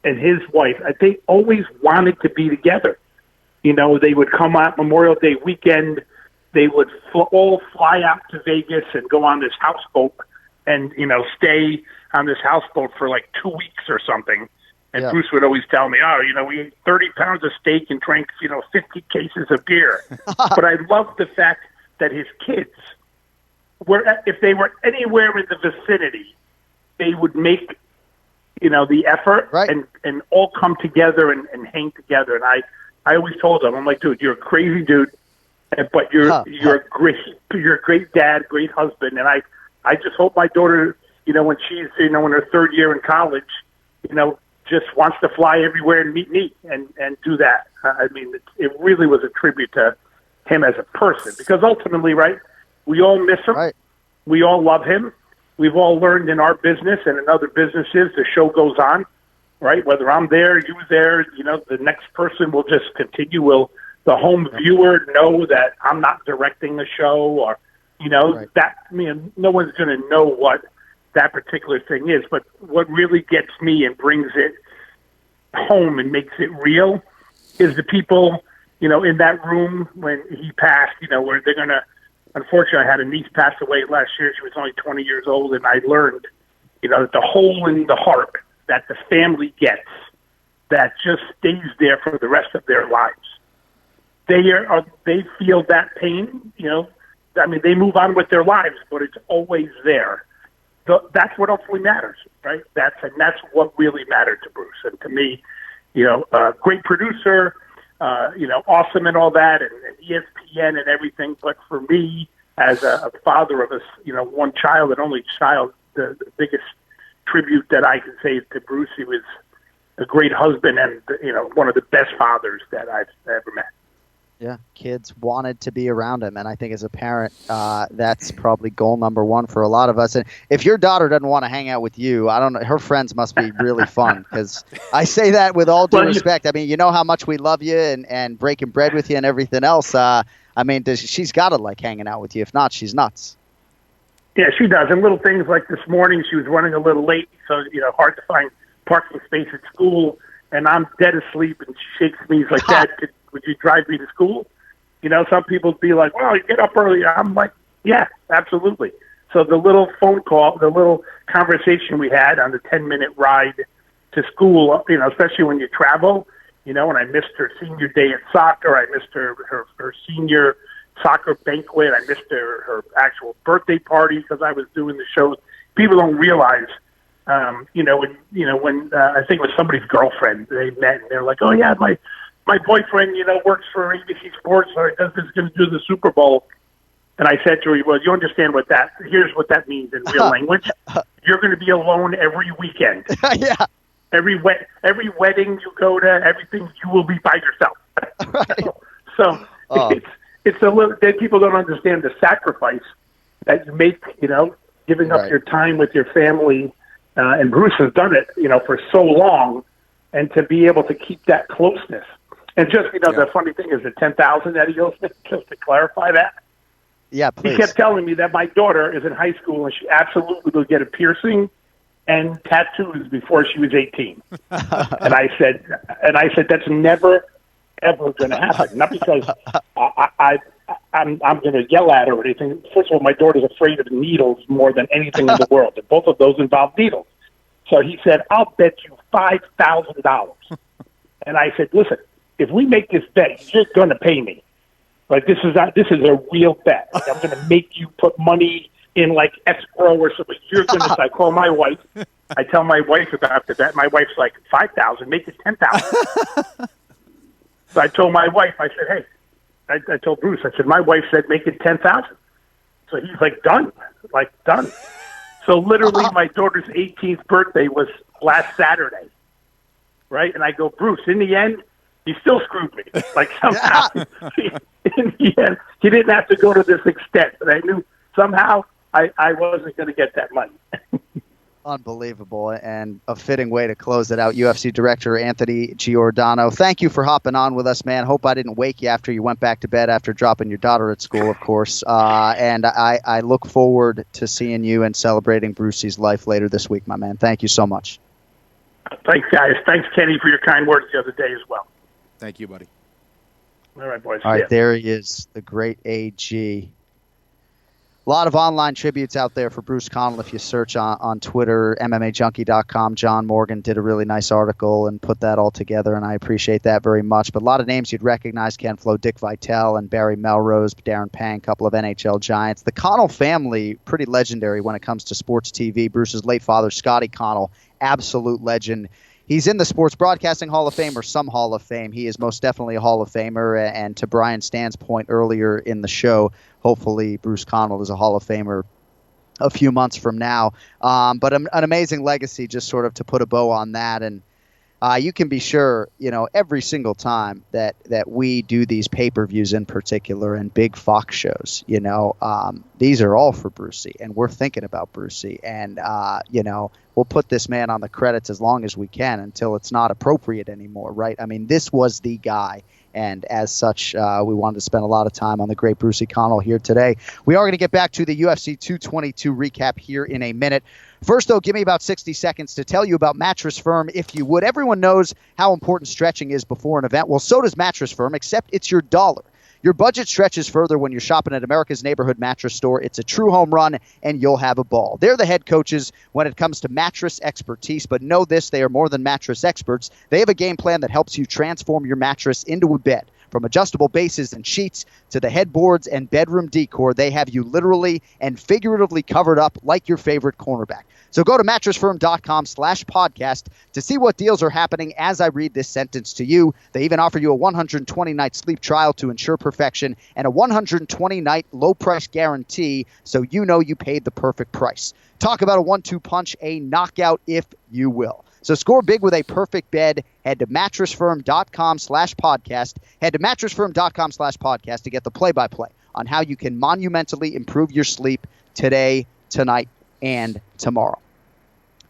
and his wife. They always wanted to be together. They would come out Memorial Day weekend. They would all fly out to Vegas and go on this houseboat and, stay on this houseboat for 2 weeks or something. And Bruce would always tell me, we ate 30 pounds of steak and drank, 50 cases of beer. But I love the fact that his kids if they were anywhere in the vicinity, they would make, the effort and all come together and hang together. And I always told them, I'm like, dude, you're a crazy dude, but you're a great dad, great husband, and I just hope my daughter, when she's in her third year in college, just wants to fly everywhere and meet me and do that. I mean, it really was a tribute to him as a person, because ultimately, right, we all miss him, we all love him, we've all learned in our business and in other businesses, the show goes on. Right, whether I'm there, you there, the next person will just continue. Will the home viewer know that I'm not directing the show, or that? No one's going to know what that particular thing is. But what really gets me and brings it home and makes it real is the people, in that room when he passed. Where they're going to. Unfortunately, I had a niece pass away last year. She was only 20 years old, and I learned, that the hole in the heart that the family gets, that just stays there for the rest of their lives. They feel that pain, they move on with their lives, but it's always there. So that's what ultimately matters, right? That's what really mattered to Bruce. And to me, great producer, awesome and all that, and ESPN and everything. But for me, as a father of one child and only child, the biggest tribute that I can say to Bruce, he was a great husband and, one of the best fathers that I've ever met. Yeah, kids wanted to be around him, and I think as a parent, that's probably goal number one for a lot of us. And if your daughter doesn't want to hang out with you, I don't know, her friends must be really fun, because I say that with all due respect. I mean, you know how much we love you and breaking bread with you and everything else. I mean, she's got to like hanging out with you. If not, she's nuts. Yeah, she does. And little things like this morning, she was running a little late, so, hard to find parking space at school, and I'm dead asleep, and she shakes me. He's like, Dad, would you drive me to school? Some people would be like, well, you get up early. I'm like, yeah, absolutely. So the little phone call, the little conversation we had on the 10-minute ride to school, especially when you travel, and I missed her senior day at soccer. I missed her senior soccer banquet. I missed her actual birthday party because I was doing the shows. People don't realize, when I think it was somebody's girlfriend, they met and they're like, oh yeah, my boyfriend, works for ABC Sports, or is going to do the Super Bowl. And I said to her, well, you understand here's what that means in real language. You're going to be alone every weekend. Yeah. Every wedding you go to, everything, you will be by yourself. Right. So it's a little, then people don't understand the sacrifice that you make, giving up your time with your family. And Bruce has done it, for so long, and to be able to keep that closeness. And just, the funny thing is the 10,000 that he owes me, just to clarify that. Yeah, please. He kept telling me that my daughter is in high school and she absolutely will get a piercing and tattoos before she was 18. and I said, that's never, ever going to happen. Not because I'm going to yell at her or anything. First of all, my daughter's afraid of needles more than anything in the world. And both of those involve needles. So he said, I'll bet you $5,000. And I said, listen, if we make this bet, you're going to pay me. Like, this is a real bet. Like, I'm going to make you put money in, like, escrow or something. You're going to, I call my wife. I tell my wife about the bet. My wife's like, 5,000, make it 10,000. So I told my wife, I said, hey, I told Bruce, I said, my wife said, make it 10,000. So he's like, done. So literally my daughter's 18th birthday was last Saturday, right? And I go, Bruce, in the end, he still screwed me. Like, somehow, in the end, he didn't have to go to this extent. But I knew somehow I wasn't going to get that money. Unbelievable, and a fitting way to close it out. UFC Director Anthony Giordano, thank you for hopping on with us, man. Hope I didn't wake you after you went back to bed after dropping your daughter at school, of course. And I look forward to seeing you and celebrating Brucey's life later this week, my man. Thank you so much. Thanks, guys. Thanks, Kenny, for your kind words the other day as well. Thank you, buddy. All right, boys. All right, there he is, the great AG. A lot of online tributes out there for Bruce Connell. If you search on Twitter, MMAJunkie.com, John Morgan did a really nice article and put that all together, and I appreciate that very much. But a lot of names you'd recognize: Ken Flo, Dick Vitale, and Barry Melrose, Darren Pang, a couple of NHL giants. The Connell family, pretty legendary when it comes to sports TV. Bruce's late father, Scotty Connell, absolute legend. He's in the Sports Broadcasting Hall of Fame, or some Hall of Fame. He is most definitely a Hall of Famer. And to Brian Stann's point earlier in the show, hopefully Bruce Connell is a Hall of Famer a few months from now. But an amazing legacy, just sort of to put a bow on that. And you can be sure, every single time that we do these pay-per-views in particular and big Fox shows, these are all for Brucey, and we're thinking about Brucey. And, we'll put this man on the credits as long as we can until it's not appropriate anymore, right? I mean, this was the guy. And as such, we wanted to spend a lot of time on the great Brucey Connell here today. We are going to get back to the UFC 222 recap here in a minute. First, though, give me about 60 seconds to tell you about Mattress Firm, if you would. Everyone knows how important stretching is before an event. Well, so does Mattress Firm, except it's your dollar. Your budget stretches further when you're shopping at America's neighborhood mattress store. It's a true home run, and you'll have a ball. They're the head coaches when it comes to mattress expertise, but know this, they are more than mattress experts. They have a game plan that helps you transform your mattress into a bed. From adjustable bases and sheets to the headboards and bedroom decor, they have you literally and figuratively covered up like your favorite cornerback. So go to mattressfirm.com/podcast to see what deals are happening as I read this sentence to you. They even offer you a 120-night sleep trial to ensure perfection and a 120-night low-price guarantee, so you know you paid the perfect price. Talk about a 1-2 punch, a knockout, if you will. So score big with a perfect bed. Head to mattressfirm.com/podcast. Head to mattressfirm.com/podcast to get the play-by-play on how you can monumentally improve your sleep today, tonight, and tomorrow.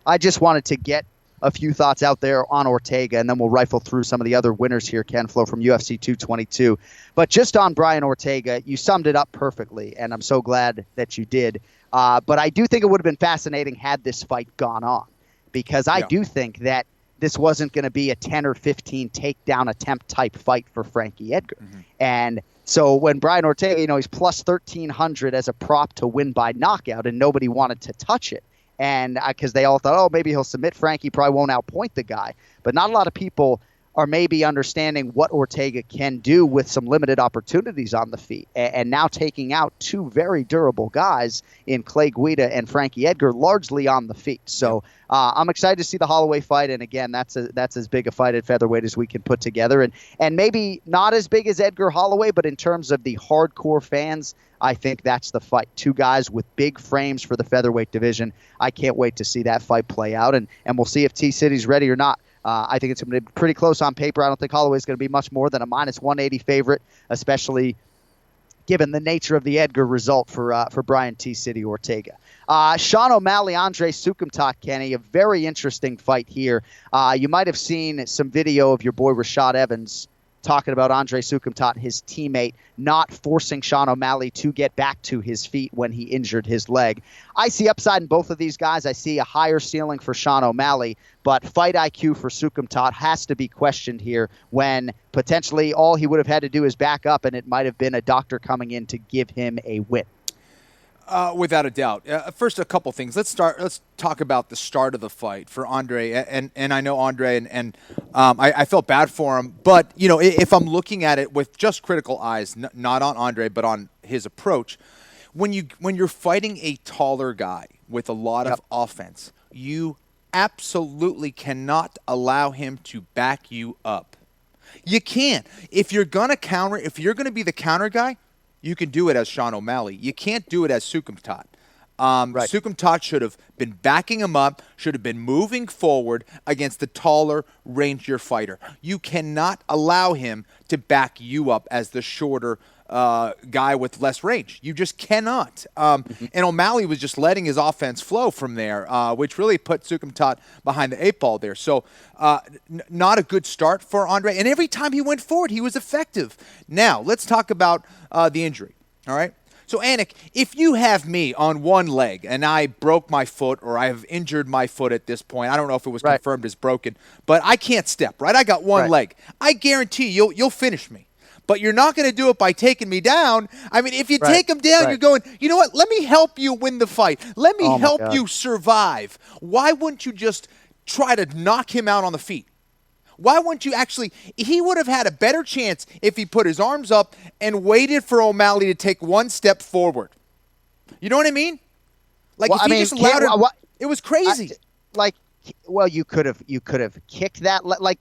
I just wanted to get a few thoughts out there on Ortega, and then we'll rifle through some of the other winners here, Ken Flo, from UFC 222. But just on Brian Ortega, you summed it up perfectly, and I'm so glad that you did. But I do think it would have been fascinating had this fight gone on, because I do think that this wasn't going to be a 10 or 15 takedown attempt type fight for Frankie Edgar. And so when Brian Ortega, he's plus 1,300 as a prop to win by knockout, and nobody wanted to touch it. And because they all thought, maybe he'll submit Frankie, probably won't outpoint the guy. But not a lot of people are maybe understanding what Ortega can do with some limited opportunities on the feet. And now taking out two very durable guys in Clay Guida and Frankie Edgar, largely on the feet. So I'm excited to see the Holloway fight. And again, that's as big a fight at featherweight as we can put together. And maybe not as big as Edgar Holloway, but in terms of the hardcore fans, I think that's the fight. Two guys with big frames for the featherweight division. I can't wait to see that fight play out. And we'll see if T-City's ready or not. I think it's going to be pretty close on paper. I don't think Holloway's going to be much more than a minus 180 favorite, especially given the nature of the Edgar result for Brian T-City Ortega. Sean O'Malley, Andre Sukumtat, Kenny, a very interesting fight here. You might have seen some video of your boy Rashad Evans talking about Andre Sukumtat, his teammate, not forcing Sean O'Malley to get back to his feet when he injured his leg. I see upside in both of these guys. I see a higher ceiling for Sean O'Malley, but fight IQ for Sukumtat has to be questioned here when potentially all he would have had to do is back up, and it might have been a doctor coming in to give him a win. Without a doubt. First, a couple things. Let's talk about the start of the fight for Andre. And I know Andre, and I felt bad for him. But, if I'm looking at it with just critical eyes, not on Andre, but on his approach, when you're fighting a taller guy with a lot of offense, you absolutely cannot allow him to back you up. You can't. If you're going to be the counter guy, you can do it as Sean O'Malley. You can't do it as Sukumtat. Right. Sukumtat should have been backing him up, should have been moving forward against the taller, rangier fighter. You cannot allow him to back you up as the shorter guy with less range. You just cannot. And O'Malley was just letting his offense flow from there, which really put Sukumtat behind the eight ball there. So not a good start for Andre. And every time he went forward, he was effective. Now, let's talk about the injury, all right? So, ANIK, if you have me on one leg and I broke my foot or I have injured my foot at this point, I don't know if it was confirmed as broken, but I can't step, right? I got one leg. I guarantee you'll finish me. But you're not going to do it by taking me down. I mean, if you take him down, you're going, you know what? Let me help you win the fight. Let me help you survive. Why wouldn't you just try to knock him out on the feet? Why wouldn't you actually – he would have had a better chance if he put his arms up and waited for O'Malley to take one step forward. You know what I mean? Like, if he just allowed it – it was crazy. Well, you could have kicked that. I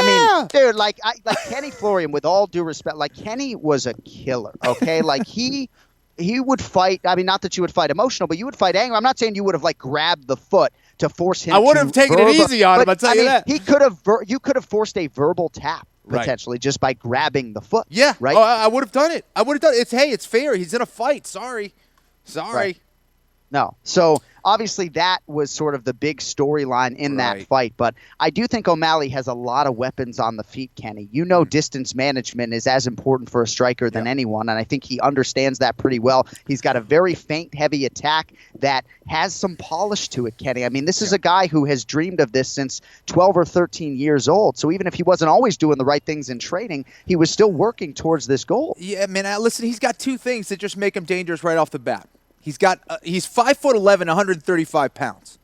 mean, dude, like Kenny Florian, with all due respect, like Kenny was a killer. Okay, like he would fight. I mean, not that you would fight emotional, but you would fight anger. I'm not saying you would have grabbed the foot to force him. I would have taken it easy on him. I'll tell you that. He could have. You could have forced a verbal tap potentially just by grabbing the foot. Yeah, right. Oh, I would have done it. It's fair. He's in a fight. Sorry. Right. No. So obviously that was sort of the big storyline in that fight. But I do think O'Malley has a lot of weapons on the feet, Kenny. Distance management is as important for a striker than anyone, and I think he understands that pretty well. He's got a very feint, heavy attack that has some polish to it, Kenny. I mean, this is a guy who has dreamed of this since 12 or 13 years old. So even if he wasn't always doing the right things in training, he was still working towards this goal. Yeah, man, listen, he's got two things that just make him dangerous right off the bat. He's 5'11", 135 pounds,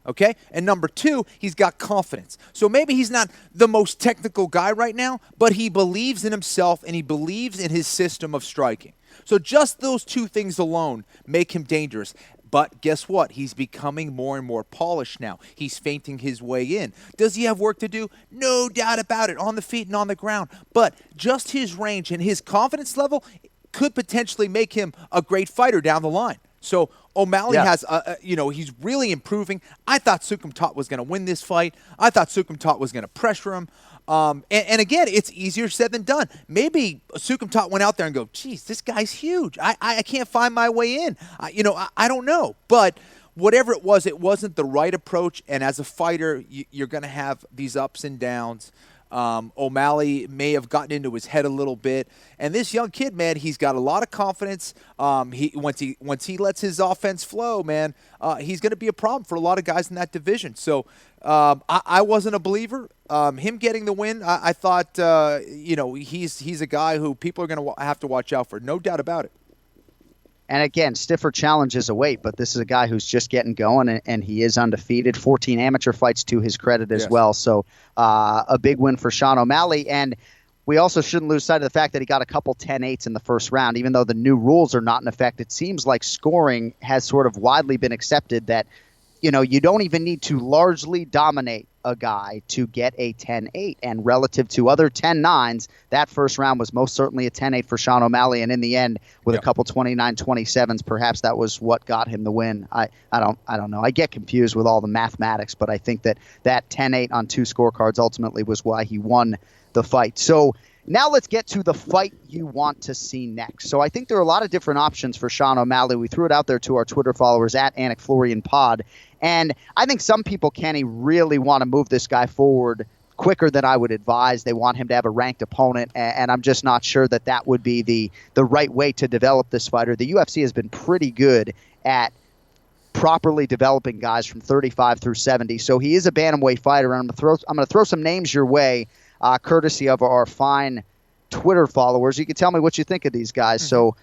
okay? And number two, he's got confidence. So maybe he's not the most technical guy right now, but he believes in himself and he believes in his system of striking. So just those two things alone make him dangerous. But guess what? He's becoming more and more polished now. He's feinting his way in. Does he have work to do? No doubt about it, on the feet and on the ground. But just his range and his confidence level could potentially make him a great fighter down the line. So O'Malley has, he's really improving. I thought Sukumtat was going to win this fight. I thought Sukumtat was going to pressure him. And again, it's easier said than done. Maybe Sukumtat went out there and go, geez, this guy's huge. I can't find my way in. I don't know. But whatever it wasn't the right approach. And as a fighter, you're going to have these ups and downs. O'Malley may have gotten into his head a little bit, and this young kid, man, he's got a lot of confidence. Once he lets his offense flow, man, he's going to be a problem for a lot of guys in that division. So I wasn't a believer. Him getting the win, I thought, he's a guy who people are going to have to watch out for, no doubt about it. And again, stiffer challenges await, but this is a guy who's just getting going, and he is undefeated. 14 amateur fights to his credit as well. So a big win for Sean O'Malley. And we also shouldn't lose sight of the fact that he got a couple 10-8s in the first round. Even though the new rules are not in effect, it seems like scoring has sort of widely been accepted that, you don't even need to largely dominate a guy to get a 10-8. And relative to other 10-9s, that first round was most certainly a 10-8 for Sean O'Malley. And in the end, with a couple 29-27s, perhaps that was what got him the win. I don't know. I get confused with all the mathematics, but I think that 10-8 on two scorecards ultimately was why he won the fight. So now let's get to the fight you want to see next. So I think there are a lot of different options for Sean O'Malley. We threw it out there to our Twitter followers at ANIK FLORIAN Pod. And I think some people, Kenny, really want to move this guy forward quicker than I would advise. They want him to have a ranked opponent, and I'm just not sure that would be the right way to develop this fighter. The UFC has been pretty good at properly developing guys from 35 through 70. So he is a bantamweight fighter, and I'm going to throw some names your way, courtesy of our fine Twitter followers. You can tell me what you think of these guys. So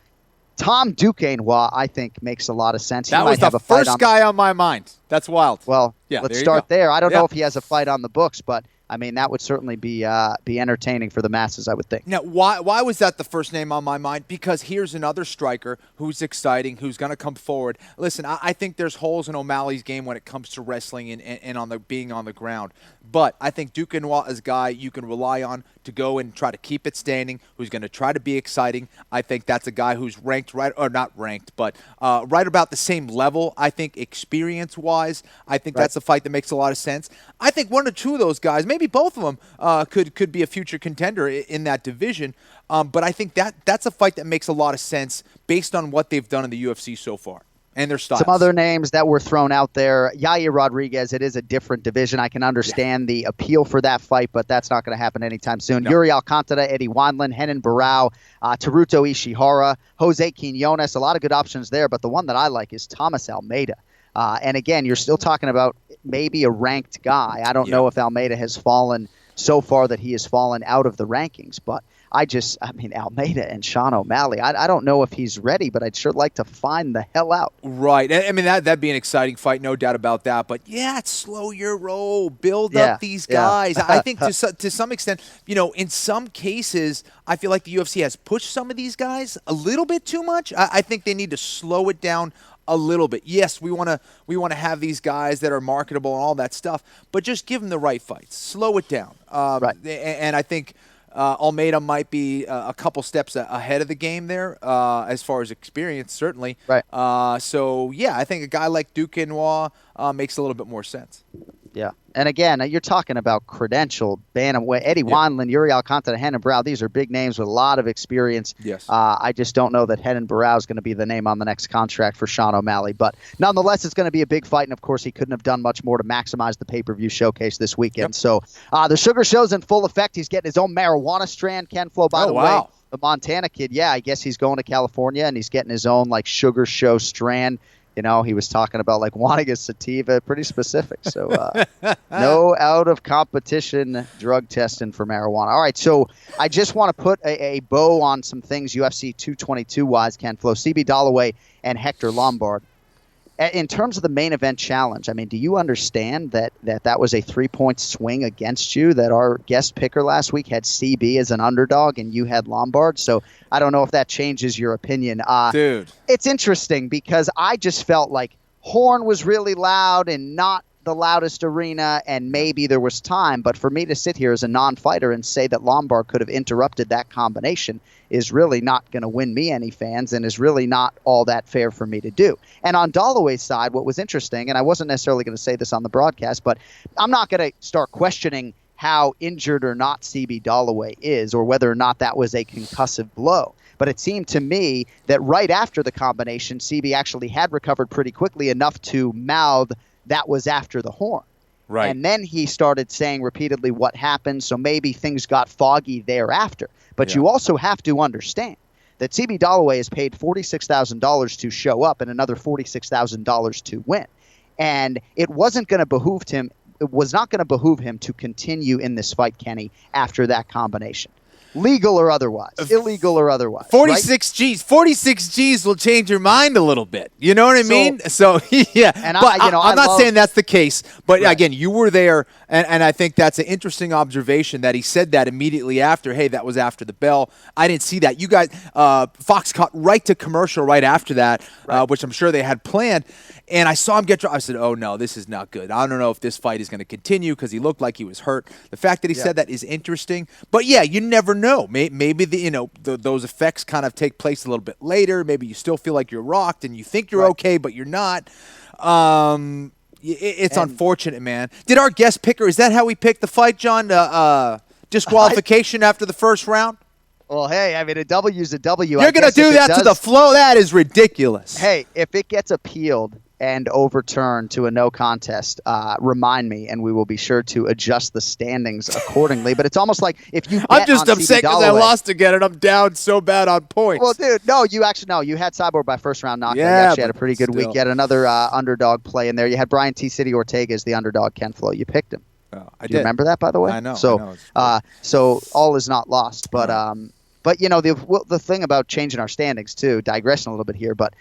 Tom Duquesnoy, I think, makes a lot of sense. That was the first guy on my mind. That's wild. Well, let's start there. I don't know if he has a fight on the books, but I mean, that would certainly be entertaining for the masses, I would think. Now, why was that the first name on my mind? Because here's another striker who's exciting, who's going to come forward. Listen, I think there's holes in O'Malley's game when it comes to wrestling and on being on the ground. But I think Duquesnoy is a guy you can rely on to go and try to keep it standing, who's going to try to be exciting. I think that's a guy who's ranked right about the same level, I think, experience-wise. I think that's a fight that makes a lot of sense. I think one or two of those guys, maybe both of them, could be a future contender in that division. But I think that's a fight that makes a lot of sense based on what they've done in the UFC so far and their styles. Some other names that were thrown out there. Yair Rodriguez, it is a different division. I can understand the appeal for that fight, but that's not going to happen anytime soon. No. Yuri Alcantara, Eddie Wineland, Renan Barao, Teruto Ishihara, Jose Quinones, a lot of good options there, but the one that I like is Thomas Almeida. And again, you're still talking about maybe a ranked guy. I don't know if Almeida has fallen so far that he has fallen out of the rankings, but Almeida and Sean O'Malley, I don't know if he's ready, but I'd sure like to find the hell out. Right. I mean, that'd be an exciting fight, no doubt about that. But, slow your roll. Build up these guys. I think to some extent, in some cases, I feel like the UFC has pushed some of these guys a little bit too much. I think they need to slow it down a little bit. Yes, we want to have these guys that are marketable and all that stuff, but just give them the right fights. Slow it down. Right. And I think Almeida might be a couple steps ahead of the game there as far as experience, certainly. Right. I think a guy like Duquesnoy makes a little bit more sense. Yeah. And again, you're talking about credentialed bantamweight. Eddie Wineland, Yuri Alcantara, Renan Barao. These are big names with a lot of experience. Yes. I just don't know that Renan Barao is going to be the name on the next contract for Sean O'Malley. But nonetheless, it's going to be a big fight. And, of course, he couldn't have done much more to maximize the pay-per-view showcase this weekend. Yep. So the Sugar Show's in full effect. He's getting his own marijuana strand, Ken Flo, by the way. The Montana kid, I guess he's going to California, and he's getting his own, Sugar Show strand. He was talking about wanting a sativa, pretty specific. So no out-of-competition drug testing for marijuana. All right, so I just want to put a bow on some things UFC 222-wise, Ken Flo. CB Dollaway and Hector Lombard. in terms of the main event challenge, I mean, do you understand that was a 3-point swing against you, that our guest picker last week had CB as an underdog and you had Lombard? So I don't know if that changes your opinion. Dude. It's interesting because I just felt like Horn was really loud and not the loudest arena, and maybe there was time. But for me to sit here as a non-fighter and say that Lombard could have interrupted that combination is really not going to win me any fans and is really not all that fair for me to do. And on Holloway's side, what was interesting, and I wasn't necessarily going to say this on the broadcast, but I'm not going to start questioning how injured or not CB Holloway is or whether or not that was a concussive blow. But it seemed to me that right after the combination, CB actually had recovered pretty quickly enough to mouth that was after the horn. Right. And then he started saying repeatedly what happened, so maybe things got foggy thereafter. But you also have to understand that CB Holloway is paid $46,000 to show up and another $46,000 to win. And it wasn't going to behoove him. It was not going to behoove him to continue in this fight, Kenny, after that combination. Legal or otherwise, illegal or otherwise. 46 G's. 46 G's will change your mind a little bit. You know what I mean? So, yeah. And I'm not saying that's the case. But, again, you were there, and I think that's an interesting observation that he said that immediately after. Hey, that was after the bell. I didn't see that. You guys, Fox cut right to commercial right after that, which I'm sure they had planned. And I saw him get dropped. I said, oh, no, this is not good. I don't know if this fight is going to continue because he looked like he was hurt. The fact that he said that is interesting. But, yeah, you never know. Maybe those effects kind of take place a little bit later. Maybe you still feel like you're rocked and you think you're okay, but you're not. It's unfortunate, man. Did our guest picker, is that how we picked the fight, John? Disqualification after the first round? Well, hey, I mean, a W is a W. You're going to do that to the flow? That is ridiculous. Hey, if it gets appealed and overturned to a no contest, remind me, and we will be sure to adjust the standings accordingly. But it's almost like if you I'm just upset because I lost again, and I'm down so bad on points. Well, dude, no, you had Cyborg by first round knockout. Yeah, you actually had a pretty good week. You had another underdog play in there. You had Brian T. City Ortega as the underdog, Ken Flo. You picked him. Do you remember that, by the way? I know. So, so all is not lost. But, but you know, the thing about changing our standings, too, digressing a little bit here, but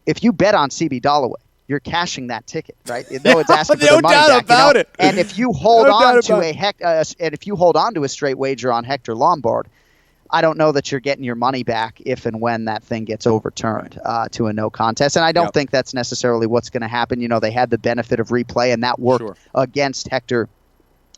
if you bet on CB Holloway, you're cashing that ticket, right? Though it's asking for the money back, about it. And if you hold on to a straight wager on Hector Lombard, I don't know that you're getting your money back if and when that thing gets overturned to a no contest. And I don't think that's necessarily what's going to happen. You know, they had the benefit of replay, and that worked against Hector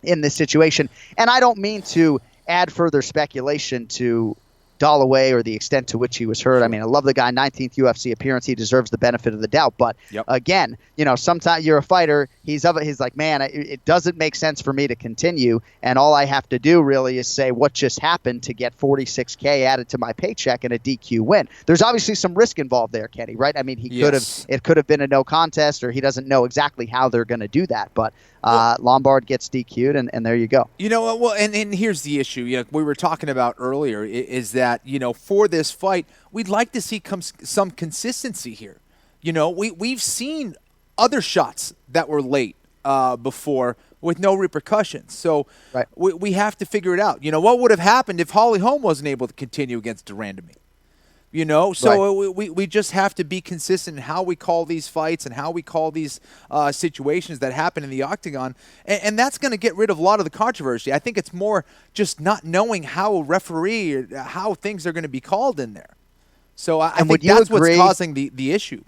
in this situation. And I don't mean to add further speculation to Holloway or the extent to which he was hurt. I mean, I love the guy, 19th UFC appearance. He deserves the benefit of the doubt. But again, you know, sometimes you're a fighter. He's like, man, it doesn't make sense for me to continue. And all I have to do really is say what just happened to get $46K added to my paycheck and a DQ win. There's obviously some risk involved there, Kenny, right? I mean, it could have been a no contest, or he doesn't know exactly how they're going to do that. But Lombard gets DQ'd, and there you go. You know, well, and here's the issue. You know, we were talking about earlier is that, you know, for this fight, we'd like to see some consistency here. You know, we've seen other shots that were late before with no repercussions. So we have to figure it out. You know, what would have happened if Holly Holm wasn't able to continue against Dern? You know, so we just have to be consistent in how we call these fights and how we call these situations that happen in the octagon. And that's going to get rid of a lot of the controversy. I think it's more just not knowing how a referee or how things are going to be called in there. So I think that's what's causing the issue.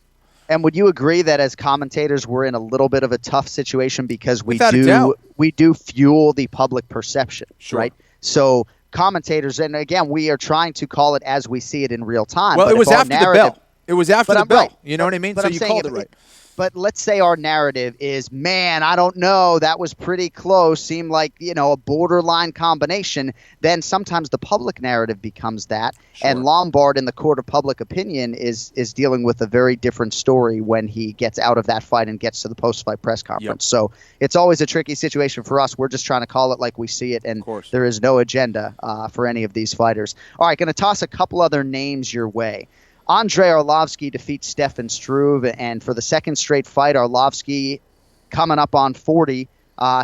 And would you agree that as commentators, we're in a little bit of a tough situation because we do fuel the public perception, right? So commentators, and again, we are trying to call it as we see it in real time. Well, it was after the bell. It was after the bell. You know what I mean? So you called it right. But let's say our narrative is, man, I don't know, that was pretty close, seemed like, you know, a borderline combination. Then sometimes the public narrative becomes that. And Lombard in the court of public opinion is dealing with a very different story when he gets out of that fight and gets to the post-fight press conference. So it's always a tricky situation for us. We're just trying to call it like we see it, and there is no agenda for any of these fighters. All right, going to toss a couple other names your way. Andrei Arlovsky defeats Stefan Struve, and for the second straight fight, Arlovsky, coming up on 40,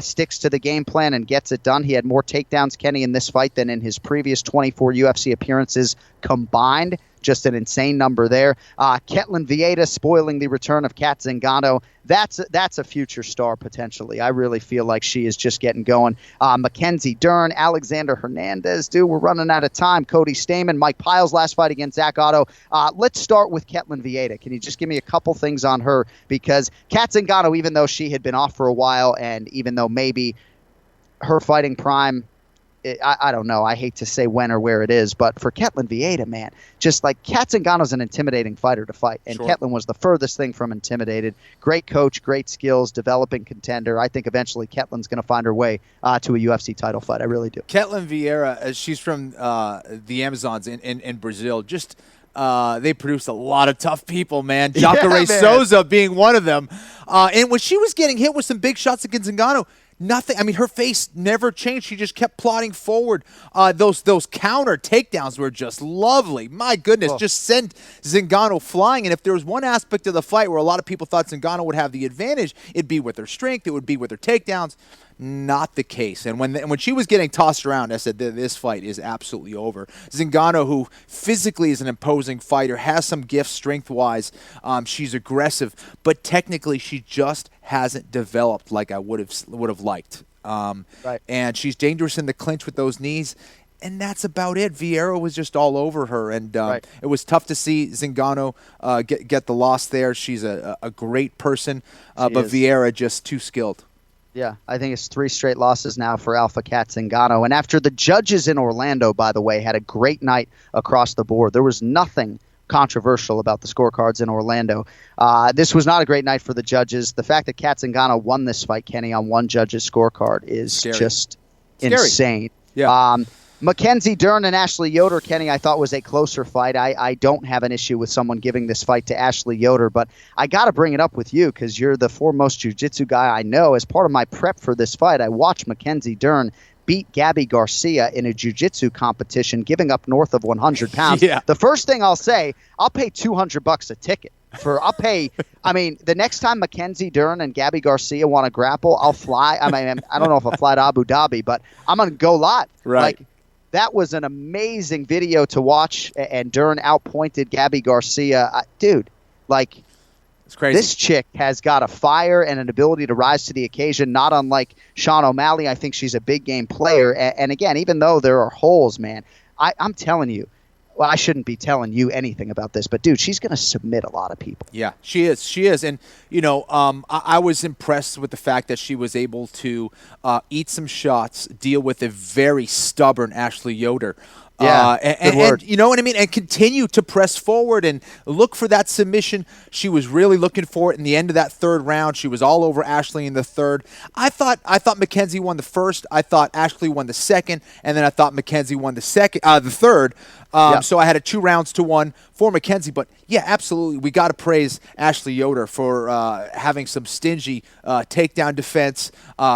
sticks to the game plan and gets it done. He had more takedowns, Kenny, in this fight than in his previous 24 UFC appearances combined. just an insane number there. Ketlen Vieira spoiling the return of Kat Zingano. That's a future star potentially. I really feel like she is just getting going. Mackenzie Dern, Alexander Hernandez, dude, we're running out of time. Cody Stamen, Mike Piles last fight against Zach Otto. Let's start with Ketlen Vieira. Can you just give me a couple things on her? Because Kat Zingano, even though she had been off for a while, and even though maybe her fighting prime, I don't know. I hate to say when or where it is, but for Ketlen Vieira, man, just like Kat Zingano's an intimidating fighter to fight, and Sure. Ketlen was the furthest thing from intimidated. Great coach, great skills, developing contender. I think eventually Ketlen's going to find her way to a UFC title fight. I really do. Ketlen Vieira, she's from the Amazons in Brazil. Just they produce a lot of tough people, man. Jacare Souza being one of them. And when she was getting hit with some big shots against Zingano, nothing. I mean, her face never changed. She just kept plodding forward. Those counter takedowns were just lovely. My goodness, just send Zingano flying. And if there was one aspect of the fight where a lot of people thought Zingano would have the advantage, it'd be with her strength. It would be with her takedowns. Not the case. And when she was getting tossed around, I said, this fight is absolutely over. Zingano, who physically is an imposing fighter, has some gifts strength-wise. She's aggressive, but technically she just hasn't developed like I would have liked. Right. And she's dangerous in the clinch with those knees. And that's about it. Vieira was just all over her, and it was tough to see Zingano get the loss there. She's a great person, but Vieira just too skilled. Yeah, I think it's 3 straight losses now for Alpha Kat Zingano. And after the judges in Orlando, by the way, had a great night across the board, there was nothing controversial about the scorecards in Orlando. This was not a great night for the judges. The fact that Kat Zingano won this fight, Kenny, on one judge's scorecard is just insane. Yeah. Mackenzie Dern and Ashley Yoder, Kenny, I thought was a closer fight. I don't have an issue with someone giving this fight to Ashley Yoder, but I got to bring it up with you because you're the foremost jiu-jitsu guy I know. As part of my prep for this fight, I watched Mackenzie Dern beat Gabby Garcia in a jiu-jitsu competition, giving up north of 100 pounds. Yeah. The first thing I'll say, I'll pay $200 a ticket. The next time Mackenzie Dern and Gabby Garcia want to grapple, I'll fly. I don't know if I'll fly to Abu Dhabi, but I'm going to go live. Right. That was an amazing video to watch, and Dern outpointed Gabby Garcia. Dude, it's crazy. This chick has got a fire and an ability to rise to the occasion, not unlike Sean O'Malley. I think she's a big game player. And again, even though there are holes, man, I'm telling you, well, I shouldn't be telling you anything about this, but dude, she's going to submit a lot of people. Yeah, she is. And, I was impressed with the fact that she was able to eat some shots, deal with a very stubborn Ashley Yoder. Yeah, and you know what I mean? And continue to press forward and look for that submission. She was really looking for it in the end of that third round. She was all over Ashley in the third. I thought Mackenzie won the first. I thought Ashley won the second. And then I thought Mackenzie won the third. So I had a 2-1 for Mackenzie. But, yeah, absolutely. We got to praise Ashley Yoder for having some stingy takedown defense,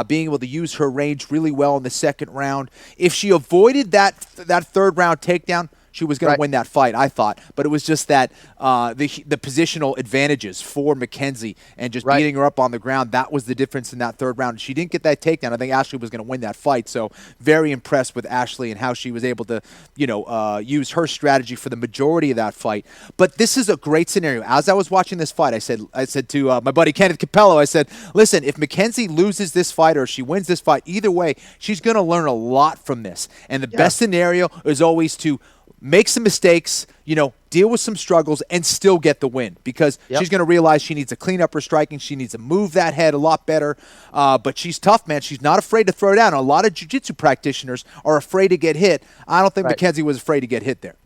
being able to use her range really well in the second round. If she avoided that third round takedown, she was going to win that fight, I thought. But it was just that the positional advantages for Mackenzie and just beating her up on the ground, that was the difference in that third round. She didn't get that takedown. I think Ashley was going to win that fight. So very impressed with Ashley and how she was able to, use her strategy for the majority of that fight. But this is a great scenario. As I was watching this fight, I said to my buddy Kenneth Capello, I said, listen, if Mackenzie loses this fight or she wins this fight, either way, she's going to learn a lot from this. And the best scenario is always to make some mistakes, deal with some struggles, and still get the win because she's going to realize she needs to clean up her striking. She needs to move that head a lot better. But she's tough, man. She's not afraid to throw down. A lot of jiu-jitsu practitioners are afraid to get hit. I don't think Mackenzie was afraid to get hit there.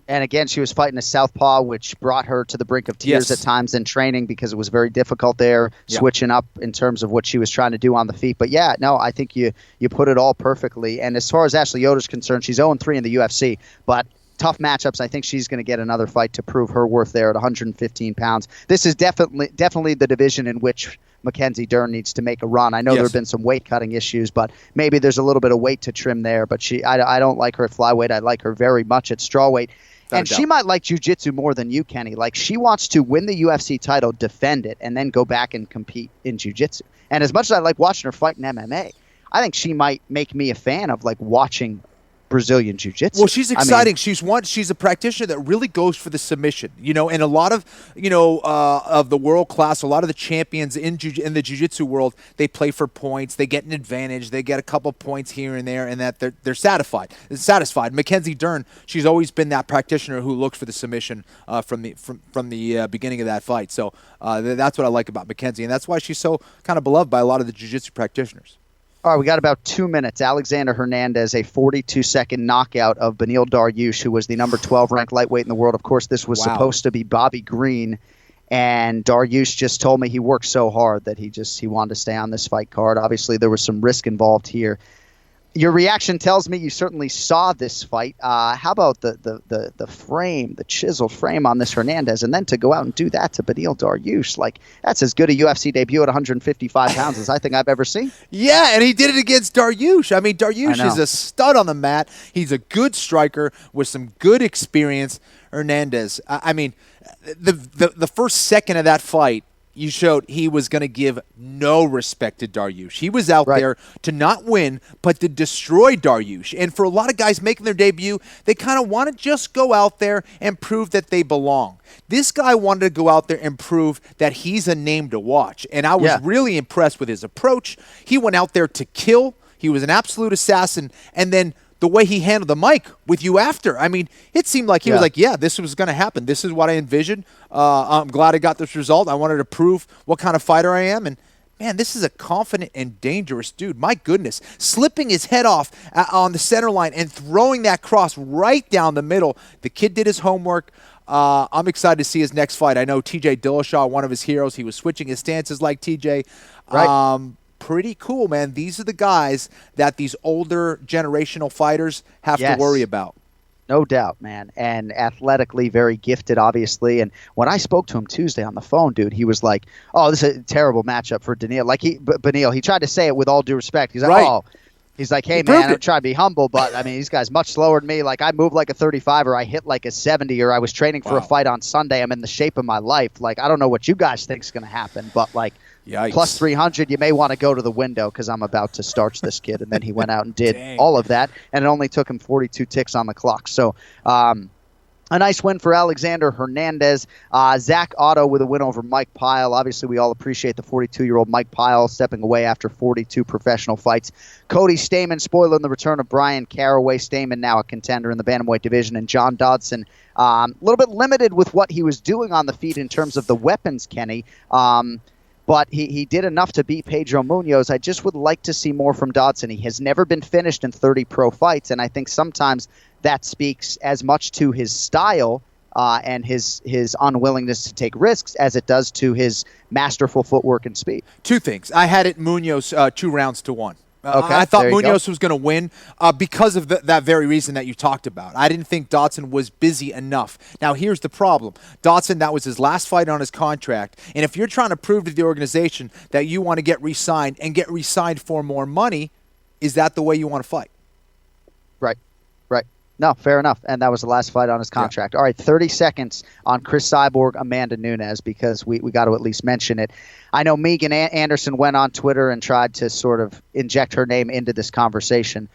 And again, she was fighting a southpaw, which brought her to the brink of tears at times in training because it was very difficult there, switching up in terms of what she was trying to do on the feet. But yeah, no, I think you put it all perfectly. And as far as Ashley Yoder's concerned, she's 0-3 in the UFC, but tough matchups. I think she's going to get another fight to prove her worth there at 115 pounds. This is definitely the division in which Mackenzie Dern needs to make a run. I know there have been some weight cutting issues, but maybe there's a little bit of weight to trim there. But I don't like her at flyweight. I like her very much at strawweight. And she might like jiu-jitsu more than you, Kenny. Like, she wants to win the UFC title, defend it, and then go back and compete in jiu-jitsu. And as much as I like watching her fight in MMA, I think she might make me a fan of, watching Brazilian Jiu-Jitsu. Well, she's exciting. She's a practitioner that really goes for the submission, and a lot of, of the world class, a lot of the champions in the Jiu-Jitsu world, they play for points. They get an advantage. They get a couple points here and there, and that they're satisfied. Mackenzie Dern, she's always been that practitioner who looks for the submission from the beginning of that fight. So that's what I like about Mackenzie, and that's why she's so kind of beloved by a lot of the Jiu-Jitsu practitioners. All right, we got about 2 minutes. Alexander Hernandez, a 42-second knockout of Beneil Dariush, who was the number 12 ranked lightweight in the world. Of course, this was supposed to be Bobby Green, and Dariush just told me he worked so hard that he wanted to stay on this fight card. Obviously, there was some risk involved here. Your reaction tells me you certainly saw this fight. How about the frame, the chiseled frame on this Hernandez, and then to go out and do that to Beneil Dariush? Like, that's as good a UFC debut at 155 pounds as I think I've ever seen. Yeah, and he did it against Dariush. I mean, Dariush is a stud on the mat. He's a good striker with some good experience. Hernandez, I mean, the first second of that fight, you showed he was going to give no respect to Dariush. He was out there to not win, but to destroy Dariush. And for a lot of guys making their debut, they kind of want to just go out there and prove that they belong. This guy wanted to go out there and prove that he's a name to watch. And I was really impressed with his approach. He went out there to kill. He was an absolute assassin. And then the way he handled the mic with you after. I mean, it seemed like he was like, this was going to happen. This is what I envisioned. I'm glad I got this result. I wanted to prove what kind of fighter I am. And, man, this is a confident and dangerous dude. My goodness. Slipping his head off on the center line and throwing that cross right down the middle. The kid did his homework. I'm excited to see his next fight. I know TJ Dillashaw, one of his heroes. He was switching his stances like TJ. Pretty cool, man. These are the guys that these older generational fighters have to worry about. No doubt, man. And athletically very gifted, obviously. And when I spoke to him Tuesday on the phone, dude, he was like, oh, this is a terrible matchup for Daniel. Like, Beneil, he tried to say it with all due respect. He's like, he's like, hey, man, I'm trying to be humble, but, I mean, these guys much slower than me. Like, I move like a 35, or I hit like a 70, or I was training for a fight on Sunday. I'm in the shape of my life. Like, I don't know what you guys think is going to happen, but, like, Yikes. Plus 300, you may want to go to the window because I'm about to starch this kid. And then he went out and did all of that, and it only took him 42 ticks on the clock. So a nice win for Alexander Hernandez. Zach Otto with a win over Mike Pyle. Obviously, we all appreciate the 42-year-old Mike Pyle stepping away after 42 professional fights. Cody Stamann spoiling the return of Brian Caraway. Stamann now a contender in the bantamweight division. And John Dodson, a little bit limited with what he was doing on the feet in terms of the weapons, Kenny. But he did enough to beat Pedro Munoz. I just would like to see more from Dodson. He has never been finished in 30 pro fights, and I think sometimes that speaks as much to his style and his unwillingness to take risks as it does to his masterful footwork and speed. Two things. I had it Munoz 2 rounds to 1. Okay, I thought Munoz was going to win because of that very reason that you talked about. I didn't think Dodson was busy enough. Now, here's the problem. Dodson, that was his last fight on his contract. And if you're trying to prove to the organization that you want to get re-signed and get re-signed for more money, is that the way you want to fight? Right. No, fair enough. And that was the last fight on his contract. All right, 30 seconds on Chris Cyborg, Amanda Nunez, because we got to at least mention it. I know Megan Anderson went on Twitter and tried to sort of inject her name into this conversation.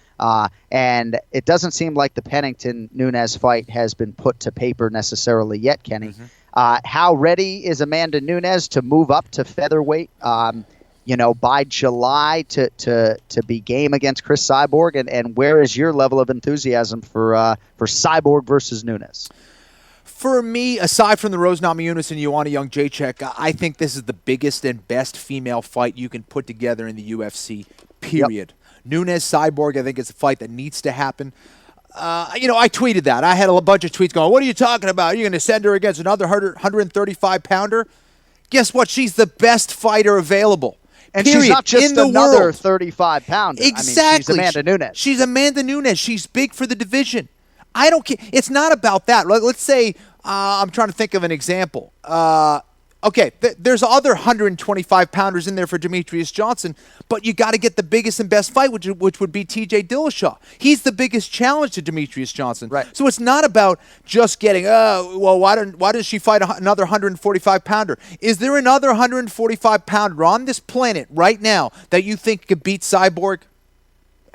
And it doesn't seem like the Pennington-Nunez fight has been put to paper necessarily yet, Kenny. How ready is Amanda Nunez to move up to featherweight? By July to be game against Chris Cyborg, and where is your level of enthusiasm for Cyborg versus Nunez? For me, aside from the Rose Namajunas and Joanna Jędrzejczyk, I think this is the biggest and best female fight you can put together in the UFC, period. Nunez, Cyborg, I think it's a fight that needs to happen. I tweeted that. I had a bunch of tweets going, what are you talking about? You're going to send her against another 135-pounder? Guess what? She's the best fighter available. And she's not just another 35-pounder. Exactly. I mean, she's Amanda Nunez. She's Amanda Nunez. She's big for the division. I don't care. It's not about that. Let's say, I'm trying to think of an example. There's other 125-pounders in there for Demetrius Johnson, but you got to get the biggest and best fight, which would be TJ Dillashaw. He's the biggest challenge to Demetrius Johnson. Right. So it's not about just getting, why does she fight another 145-pounder? Is there another 145-pounder on this planet right now that you think could beat Cyborg?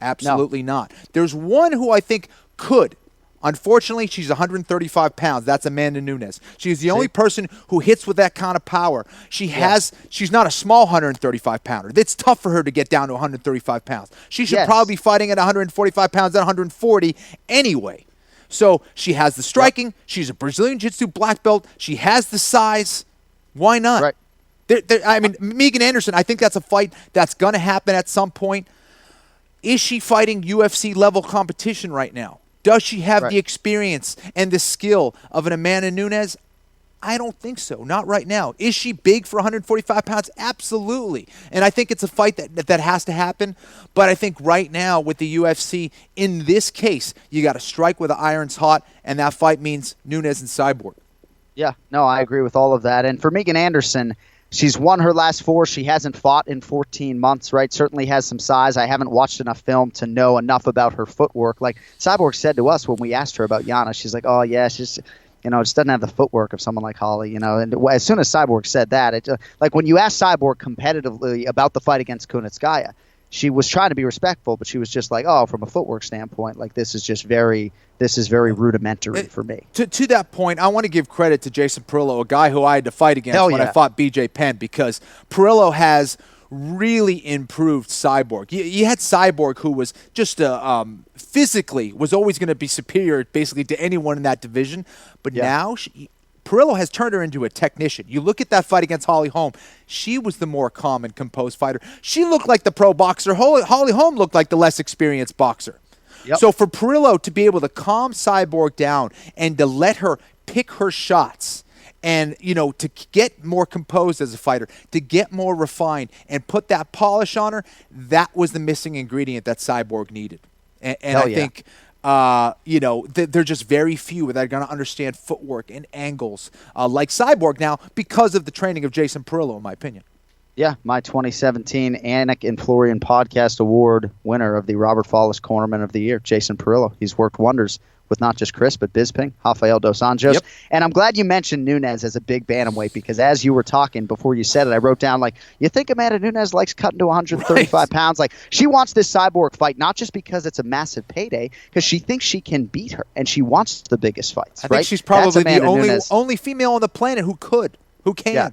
Absolutely not. There's one who I think could. Unfortunately, she's 135 pounds. That's Amanda Nunez. She's the only person who hits with that kind of power. She's not a small 135 pounder. It's tough for her to get down to 135 pounds. She should probably be fighting at 145 pounds at 140 anyway. So she has the striking. She's a Brazilian Jiu-Jitsu black belt. She has the size. Why not? Right. I mean, Megan Anderson, I think that's a fight that's going to happen at some point. Is she fighting UFC level competition right now? Does she have the experience and the skill of an Amanda Nunez? I don't think so. Not right now. Is she big for 145 pounds? Absolutely. And I think it's a fight that has to happen. But I think right now with the UFC, in this case, you got to strike where the iron's hot, and that fight means Nunez and Cyborg. Yeah, no, I agree with all of that. And for Megan Anderson, she's won her last 4. She hasn't fought in 14 months, right? Certainly has some size. I haven't watched enough film to know enough about her footwork. Like Cyborg said to us when we asked her about Yana, she's like, oh, yeah, she's, just doesn't have the footwork of someone like Holly, And as soon as Cyborg said that, like when you ask Cyborg competitively about the fight against Kunitskaya, she was trying to be respectful, but she was just like, oh, from a footwork standpoint, like this is very rudimentary for me. To that point, I want to give credit to Jason Perillo, a guy who I had to fight against when I fought BJ Penn, because Perillo has really improved Cyborg. You had Cyborg, who was just physically was always going to be superior basically to anyone in that division, but now Perillo has turned her into a technician. You look at that fight against Holly Holm, she was the more calm and composed fighter. She looked like the pro boxer. Holly Holm looked like the less experienced boxer. Yep. So for Perillo to be able to calm Cyborg down and to let her pick her shots and, to get more composed as a fighter, to get more refined and put that polish on her, that was the missing ingredient that Cyborg needed. And I think... they're just very few that are going to understand footwork and angles like Cyborg now because of the training of Jason Perillo, in my opinion. Yeah, my 2017 ANIK and Florian Podcast Award winner of the Robert Follis Cornerman of the Year, Jason Perillo. He's worked wonders with not just Chris, but Bisping, Rafael Dos Anjos. Yep. And I'm glad you mentioned Nunez as a big bantamweight, because as you were talking before you said it, I wrote down, you think Amanda Nunez likes cutting to 135 pounds? Like, she wants this Cyborg fight, not just because it's a massive payday, because she thinks she can beat her, and she wants the biggest fights, I think she's probably the only female on the planet who can. Yeah.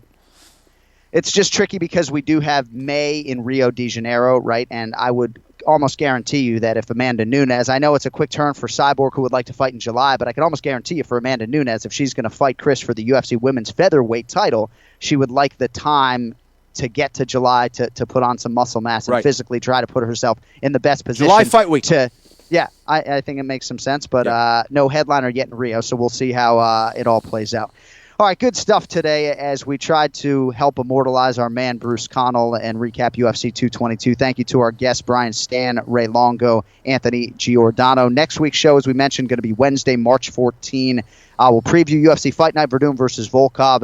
It's just tricky because we do have May in Rio de Janeiro, right? And I would almost guarantee you that if Amanda Nunez, I know it's a quick turn for Cyborg, who would like to fight in July, but I can almost guarantee you for Amanda Nunez, if she's going to fight Chris for the UFC women's featherweight title, she would like the time to get to July to put on some muscle mass and physically try to put herself in the best position. July fight week. I think it makes some sense, but no headliner yet in Rio, so we'll see how it all plays out. All right, good stuff today as we tried to help immortalize our man Bruce Connell and recap UFC 222. Thank you to our guests, Brian Stann, Ray Longo, Anthony Giordano. Next week's show, as we mentioned, going to be Wednesday, March 14. We'll preview UFC Fight Night, Verdum versus Volkov.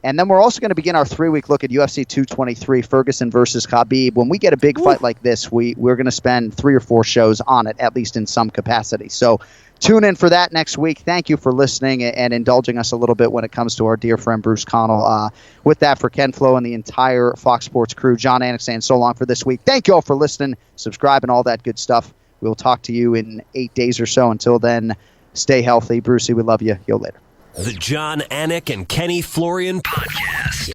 And then we're also going to begin our 3-week look at UFC 223, Ferguson versus Khabib. When we get a big fight like this, we're going to spend 3 or 4 shows on it, at least in some capacity. So tune in for that next week. Thank you for listening and indulging us a little bit when it comes to our dear friend Bruce Connell. With that, for Ken Flo and the entire Fox Sports crew, John Anik saying so long for this week. Thank you all for listening, subscribe, and all that good stuff. We'll talk to you in 8 days or so. Until then, stay healthy. Brucey, we love you. You'll later. The John Anik and Kenny Florian Podcast.